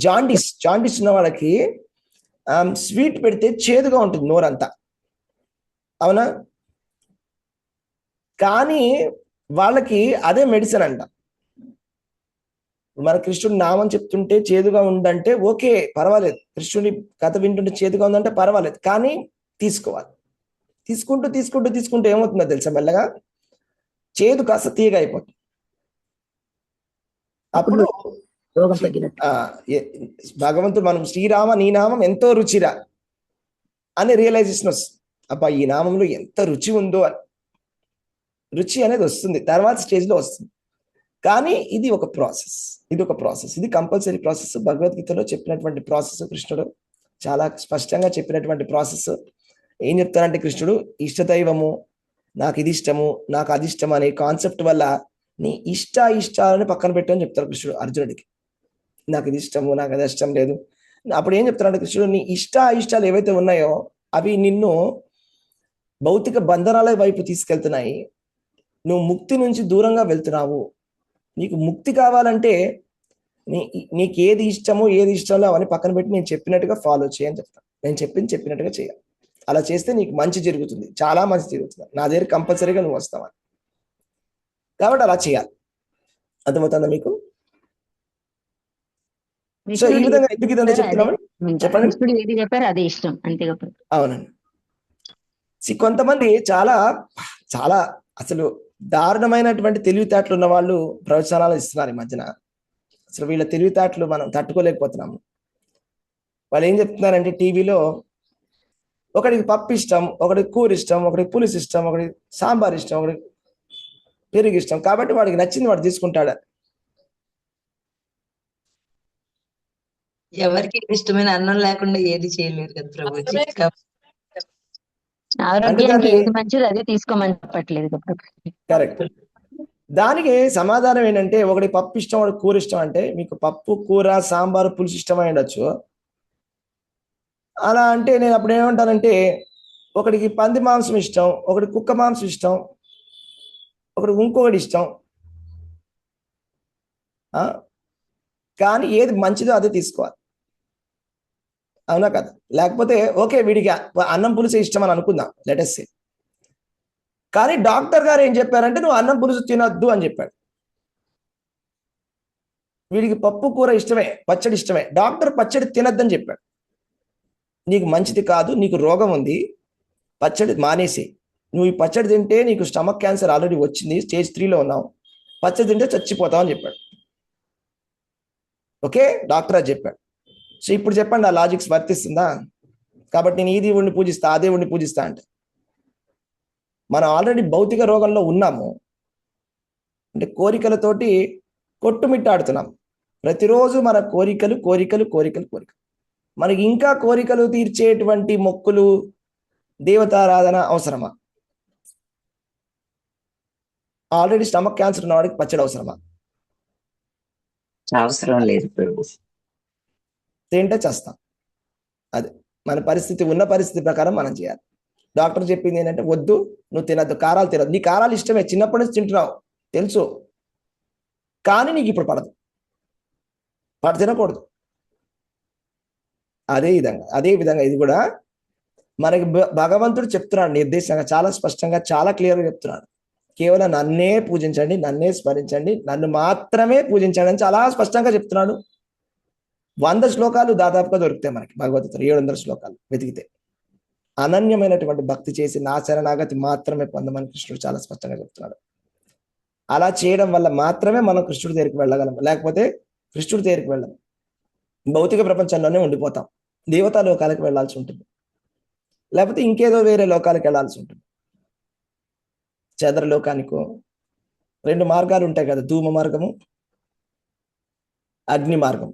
జాండిస్ ఉన్న వాళ్ళకి స్వీట్ పెడితే చేదుగా ఉంటుంది నోరంతా, అవునా? కానీ వాళ్ళకి అదే మెడిసిన్ అంట. మన కృష్ణుడి నామం చెప్తుంటే చేదుగా ఉందంటే ఓకే పర్వాలేదు, కృష్ణుడి కథ వింటుంటే చేదుగా ఉందంటే పర్వాలేదు, కానీ తీసుకోవాలి. తీసుకుంటూ ఏమవుతుందో తెలుసా, మెల్లగా చేదు కాస్త తీయగా అయిపోతుంది. అప్పుడు రోగం తగ్గినట్టు. భగవంతుడు మనం శ్రీరామ నీ నామం ఎంతో రుచిరా అనే రియలైజేషన్ వస్తుంది. అబ్బా ఈ నామంలో ఎంత రుచి ఉందో అని, రుచి అనేది వస్తుంది తర్వాత స్టేజ్లో వస్తుంది. కానీ ఇది ఒక ప్రాసెస్, ఇది కంపల్సరీ ప్రాసెస్. భగవద్గీతలో చెప్పినటువంటి ప్రాసెస్, కృష్ణుడు చాలా స్పష్టంగా చెప్పినటువంటి ప్రాసెస్. ఏం చెప్తారంటే కృష్ణుడు, ఇష్టదైవము, నాకు ఇది ఇష్టము, నాకు అది ఇష్టం అనే కాన్సెప్ట్ వల్ల నీ ఇష్టాలను పక్కన పెట్టని చెప్తారు కృష్ణుడు అర్జునుడికి. నాకు ఇది ఇష్టము, నాకు అది ఇష్టం లేదు. అప్పుడు ఏం చెప్తారంటే కృష్ణుడు, నీ ఇష్టాలు ఏవైతే ఉన్నాయో అవి నిన్ను భౌతిక బంధనాల వైపు తీసుకెళ్తున్నాయి, నువ్వు ముక్తి నుంచి దూరంగా వెళ్తున్నావు. నీకు ముక్తి కావాలంటే నీకు ఏది ఇష్టమో ఏది ఇష్టంలో అవన్నీ పక్కన పెట్టి నేను చెప్పినట్టుగా ఫాలో చేయని చెప్తాను. నేను చెప్పినట్టుగా చేయాలి. అలా చేస్తే నీకు మంచి జరుగుతుంది, చాలా మంచి జరుగుతుంది. నా దగ్గర కంపల్సరీగా నువ్వు వస్తావా, కాబట్టి అలా చేయాలి. అర్థమవుతుందా మీకు? సో ఈ విధంగా ఎందుకు ఇదంతా చెప్తున్నామని చెప్పండి. కృష్ణుడు ఏది చెప్పారు అదే ఇష్టం, అంతే. అవునండి. కొంతమంది చాలా చాలా అసలు దారుణమైనటువంటి తెలివితేటలు ఉన్న వాళ్ళు ప్రవచనాలు ఇస్తున్నారు ఈ మధ్యన. అసలు వీళ్ళ తెలివితేటలు మనం తట్టుకోలేకపోతున్నాము. వాళ్ళు ఏం చెప్తున్నారంటే టీవీలో, ఒకడికి పప్పు ఇష్టం, ఒకడికి కూర ఇష్టం, ఒకడికి పులుసు ఇష్టం, ఒకడికి సాంబార్ ఇష్టం, ఒకడికి పెరుగు ఇష్టం, కాబట్టి వాడికి నచ్చింది వాడు తీసుకుంటాడు. ఎవరికి ఇష్టమైన అన్నం లేకుండా ఏది చేయలేరు కదా ప్రభుజీ. ఆరోగ్యానికి ఏది మంచిది అదే తీసుకోమని చెప్పట్లేదు. కరెక్ట్. దానికి సమాధానం ఏంటంటే, ఒకటి పప్పు ఇష్టం, ఒకటి కూర ఇష్టం. అంటే మీకు పప్పు, కూర, సాంబారు, పులుసు ఇష్టం అయి ఉండొచ్చు. అలా అంటే నేను అప్పుడు ఏమంటానంటే, ఒకడికి పంది మాంసం ఇష్టం, ఒకటి కుక్క మాంసం ఇష్టం, ఒకటి ఇంకొకటి ఇష్టం. కానీ ఏది మంచిదో అదే తీసుకోవాలి, అవునా కదా? లేకపోతే ఓకే వీడికి అన్నం పులుసు ఇష్టం అని అనుకుందాం, లెట్ us say. కానీ డాక్టర్ గారు ఏం చెప్పారంటే నువ్వు అన్నం పులుసు తినొద్దు అని చెప్పాడు. వీడికి పప్పు కూర ఇష్టమే, పచ్చడి ఇష్టమే, డాక్టర్ పచ్చడి తినొద్దని చెప్పాడు. నీకు మంచిది కాదు, నీకు రోగం ఉంది, పచ్చడి మానేసి. నువ్వు ఈ పచ్చడి తింటే నీకు స్టమక్ క్యాన్సర్ ఆల్రెడీ వచ్చింది, స్టేజ్ 3లో ఉన్నావు, పచ్చడి తింటే చచ్చిపోతావు అని చెప్పాడు. ఓకే, డాక్టర్ అది చెప్పాడు. సో ఇప్పుడు చెప్పండి, ఆ లాజిక్స్ వర్తిస్తుందా? కాబట్టి నేను ఈ దేవుడిని పూజిస్తా, ఆ దేవుడిని పూజిస్తా అంటే మనం ఆల్రెడీ భౌతిక రోగంలో ఉన్నాము. అంటే కోరికలతోటి కొట్టుమిట్టాడుతున్నాం. ప్రతిరోజు మన కోరికలు. మనకి ఇంకా కోరికలు తీర్చేటువంటి మొక్కులు, దేవతారాధన అవసరమా? ఆల్రెడీ స్టమక్ క్యాన్సర్ ఉన్నవాడికి పచ్చడి అవసరమా? అవసరం లేదు ప్రభు. తింటే చేస్తాం. అది మన పరిస్థితి, ఉన్న పరిస్థితి ప్రకారం మనం చేయాలి. డాక్టర్ చెప్పింది ఏంటంటే, వద్దు, నువ్వు తినద్దు, కారాలు తినద్దు. నీ కారాలు ఇష్టమే, చిన్నప్పటి నుంచి తింటున్నావు తెలుసు, కానీ నీకు ఇప్పుడు పడదు, తినకూడదు. అదే విధంగా ఇది కూడా మనకి భగవంతుడు చెప్తున్నాడు నిర్దేశంగా, చాలా స్పష్టంగా, చాలా క్లియర్గా చెప్తున్నాడు. కేవలం నన్నే పూజించండి, నన్నే స్మరించండి, నన్ను మాత్రమే పూజించండి అని చాలా స్పష్టంగా చెప్తున్నాడు. 100 శ్లోకాలు దాదాపుగా దొరుకుతాయి మనకి భగవద్గీతలో, 700 శ్లోకాలు వెతికితే. అనన్యమైనటువంటి భక్తి చేసి నా శరణాగతి మాత్రమే పొందమని కృష్ణుడు చాలా స్పష్టంగా చెప్తున్నాడు. అలా చేయడం వల్ల మాత్రమే మనం కృష్ణుడి దగ్గరికి వెళ్ళగలం, లేకపోతే కృష్ణుడి దగ్గరికి వెళ్ళం, భౌతిక ప్రపంచంలోనే ఉండిపోతాం, దేవతా లోకాలకు వెళ్ళాల్సి ఉంటుంది, లేకపోతే ఇంకేదో వేరే లోకాలకు వెళ్ళాల్సి ఉంటుంది. చంద్రలోకానికో 2 మార్గాలు ఉంటాయి కదా, ధూమ మార్గము, అగ్ని మార్గం.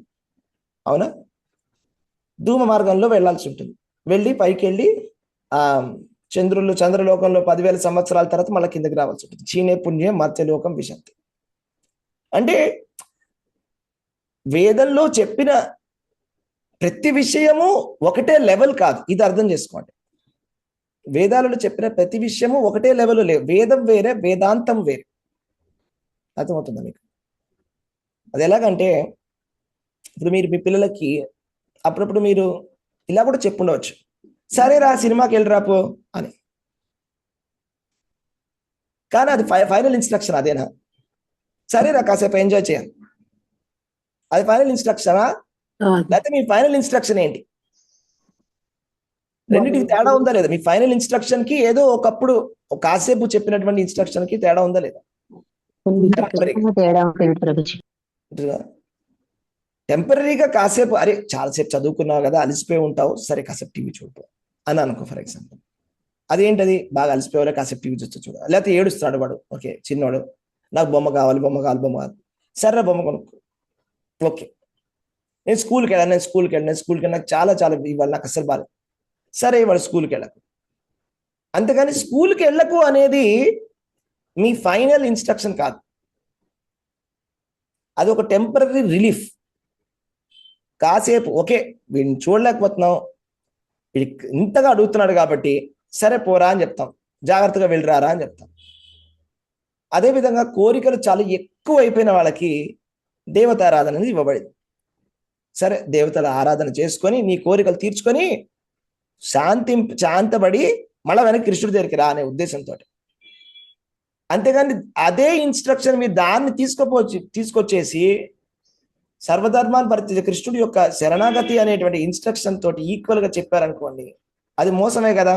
అవునా? ధూమ మార్గంలో వెళ్ళాల్సి ఉంటుంది. వెళ్ళి పైకి వెళ్ళి చంద్రలోకంలో 10,000 సంవత్సరాల తర్వాత మళ్ళీ కిందకి రావాల్సి ఉంటుంది. చీనే పుణ్యం మత్స్యలోకం విశంతి. అంటే వేదంలో చెప్పిన ప్రతి విషయము ఒకటే లెవెల్ కాదు, ఇది అర్థం చేసుకోండి. వేదాలలో చెప్పిన ప్రతి విషయము ఒకటే లెవెల్ లేవు. వేదం వేరే, వేదాంతం వేరే. అర్థమవుతుందా మీకు? అది ఎలాగంటే ఇప్పుడు మీరు మీ పిల్లలకి అప్పుడప్పుడు మీరు ఇలా కూడా చెప్పుండవచ్చు, సరే రా సినిమాకి వెళ్ళిరాపో అని. కానీ అది ఫైనల్ ఇన్స్ట్రక్షన్ అదేనా? సరే రా కాసేపు ఎంజాయ్ చేయాలి, అది ఫైనల్ ఇన్స్ట్రక్షనా? లేకపోతే మీ ఫైనల్ ఇన్స్ట్రక్షన్ ఏంటి? రెండింటికి తేడా ఉందా లేదా? మీ ఫైనల్ ఇన్స్ట్రక్షన్ కి ఏదో ఒకప్పుడు కాసేపు చెప్పినటువంటి ఇన్స్ట్రక్షన్ కి తేడా ఉందా లేదా? తేడా ఉంటుంది ప్రభుజీ. టెంపరీగా కాసేపు, అరే చాలాసేపు చదువుకున్నావు కదా, అలసిపోయి ఉంటావు, సరే కాసేపు టీవీ చూడు అని అనుకో ఫర్ ఎగ్జాంపుల్. అదేంటది, బాగా అలసిపోయాలో కాసేపు టీవీ చూస్తూ చూడు. లేకపోతే ఏడుస్తున్నాడు వాడు, ఓకే చిన్నవాడు, నాకు బొమ్మ కావాలి, సరే బొమ్మ కొనుక్కో, ఓకే. నేను స్కూల్కి వెళ్ళాను, నాకు చాలా ఇవాళ నాకు అసలు బాగా, సరే ఇవాళ స్కూల్కి వెళ్ళకు. అంతేగాని స్కూల్కి వెళ్ళకు అనేది మీ ఫైనల్ ఇన్స్ట్రక్షన్ కాదు, అది ఒక టెంపరీ రిలీఫ్. కాసేపు ఓకే వీడిని చూడలేకపోతున్నాం, వీడికి ఇంతగా అడుగుతున్నాడు కాబట్టి సరే పోరా అని చెప్తాం, జాగ్రత్తగా వెళ్ళిరారా అని చెప్తాం. అదేవిధంగా కోరికలు చాలా ఎక్కువ అయిపోయిన వాళ్ళకి దేవతారాధన అనేది ఇవ్వబడింది. సరే దేవతల ఆరాధన చేసుకొని నీ కోరికలు తీర్చుకొని శాంతపడి మళ్ళా వెనక్కి కృష్ణుడి దగ్గరికి రా అనే ఉద్దేశంతో. అంతేగాని అదే ఇన్స్ట్రక్షన్ మీరు దాన్ని తీసుకొచ్చేసి సర్వధర్మాన్ని పరిత్యజ్య కృష్ణుడి యొక్క శరణాగతి అనేటువంటి ఇన్స్ట్రక్షన్ తోటి ఈక్వల్ గా చెప్పారనుకోండి, అది మోసమే కదా.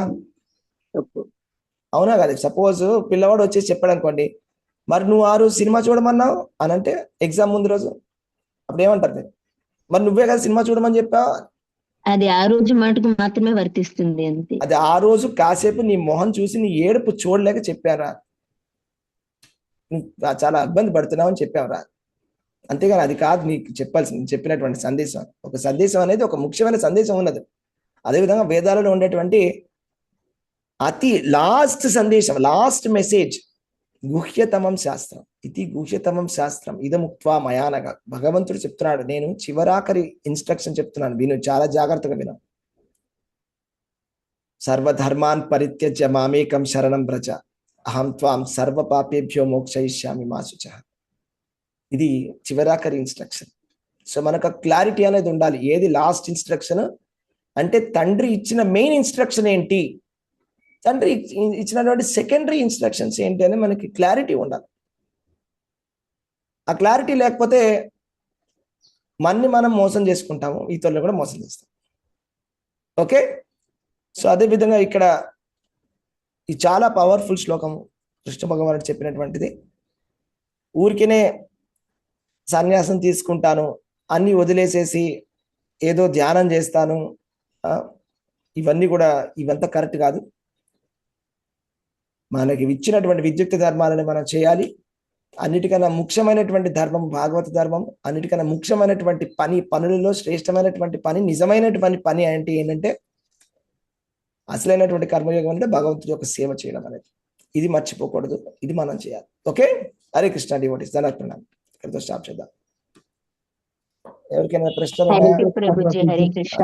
అవునా కదా? సపోజ్ పిల్లవాడు వచ్చేసి చెప్పాడు అనుకోండి, మరి నువ్వు ఆ రోజు సినిమా చూడమన్నావు అని అంటే ఎగ్జామ్ ముందు రోజు, అప్పుడు ఏమంటారు మీరు? మరి నువ్వే కదా సినిమా చూడమని చెప్పావు. అది ఆ రోజు మటుకు మాత్రమే వర్తిస్తుంది అంతే. అది ఆ రోజు కాసేపు నీ మొహం చూసి నీ ఏడుపు చూడలేక చెప్పారా, చాలా ఇబ్బంది పడుతున్నావు అని చెప్పావురా. అంతేగాని అది కాదు నీకు చెప్పినటువంటి సందేశం. ఒక సందేశం అనేది ఒక ముఖ్యమైన సందేశం ఉన్నది. అదేవిధంగా వేదాలలో ఉండేటువంటి అతి లాస్ట్ సందేశం, లాస్ట్ మెసేజ్, గుహ్యతమం శాస్త్రం, ఇది గుహ్యతమం శాస్త్రం ఇదముక్త్వా మయానగా. భగవంతుడు చెప్తున్నాడు, నేను చివరాఖరి ఇన్స్ట్రక్షన్ చెప్తున్నాను, విను, చాలా జాగ్రత్తగా విను. సర్వధర్మాన్ పరిత్యజ్య మామేకం శరణం వ్రజ అహం త్వాం సర్వ పాపేభ్యో మోక్షయిష్యామి మా శుచః. ఇది చివరాఖరి ఇన్స్ట్రక్షన్. సో మనకు క్లారిటీ అనేది ఉండాలి, ఏది లాస్ట్ ఇన్స్ట్రక్షన్ అంటే తండ్రి ఇచ్చిన మెయిన్ ఇన్స్ట్రక్షన్ ఏంటి, తండ్రి ఇచ్చినటువంటి సెకండరీ ఇన్స్ట్రక్షన్స్ ఏంటి అని మనకి క్లారిటీ ఉండాలి. ఆ క్లారిటీ లేకపోతే మనం మోసం చేసుకుంటాము, ఇతరులను కూడా మోసం చేస్తాం. ఓకే, సో అదేవిధంగా ఇక్కడ ఇది చాలా పవర్ఫుల్ శ్లోకము కృష్ణ భగవానుడు చెప్పినటువంటిది. ఊరికినే సన్యాసం తీసుకుంటాను, అన్ని వదిలేసేసి ఏదో ధ్యానం చేస్తాను, ఇవంతా కరెక్ట్ కాదు. మనకి ఇచ్చినటువంటి విద్యుక్త ధర్మాలను మనం చేయాలి. అన్నిటికన్నా ముఖ్యమైనటువంటి ధర్మం భాగవత ధర్మం. అన్నిటికన్నా ముఖ్యమైనటువంటి పనులలో శ్రేష్టమైనటువంటి పని, నిజమైనటువంటి పని ఏంటంటే అసలైనటువంటి కర్మయోగం అంటే భగవంతుడి యొక్క సేవ చేయడం అనేది. ఇది మర్చిపోకూడదు, ఇది మనం చేయాలి. ఓకే, హరే కృష్ణ డివోటీస్, ధన్యవాదాలు. ఇక్కడితో స్టాప్ చేద్దాం. ఎవరికైనా ప్రశ్నలు? హరే కృష్ణ.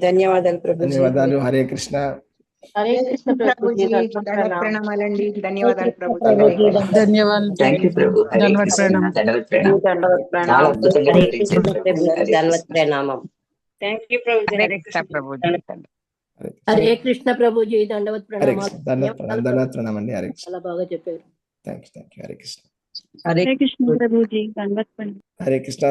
ధన్యవాదాలు ప్రభు. ధన్యవాదాలు. హరే కృష్ణ. హరే కృష్ణ ప్రభుజీ, ప్రణామాలండి. ధన్యవాదాలు ప్రభు. ధన్యవాదాలు. థ్యాంక్ యూ ప్రభు. హరే కృష్ణ. దండవత్ ప్రణామం. చాలా అద్భుతంగా వివరించారు ప్రభు. ప్రణామం. హరే కృష్ణ ప్రభు. హరే కృష్ణ ప్రభుజీ, దండవత్ హరే ప్రణామాలు. కృష్ణ. ధన్యవాదాలు ప్రణామం అండి. హరే కృష్ణ. చాలా బాగా చెప్పారు. Thank you. హరే కృష్ణ. హరే కృష్ణ ప్రభుజీ, దండవత్ ప్రణామం. హరే కృష్ణ.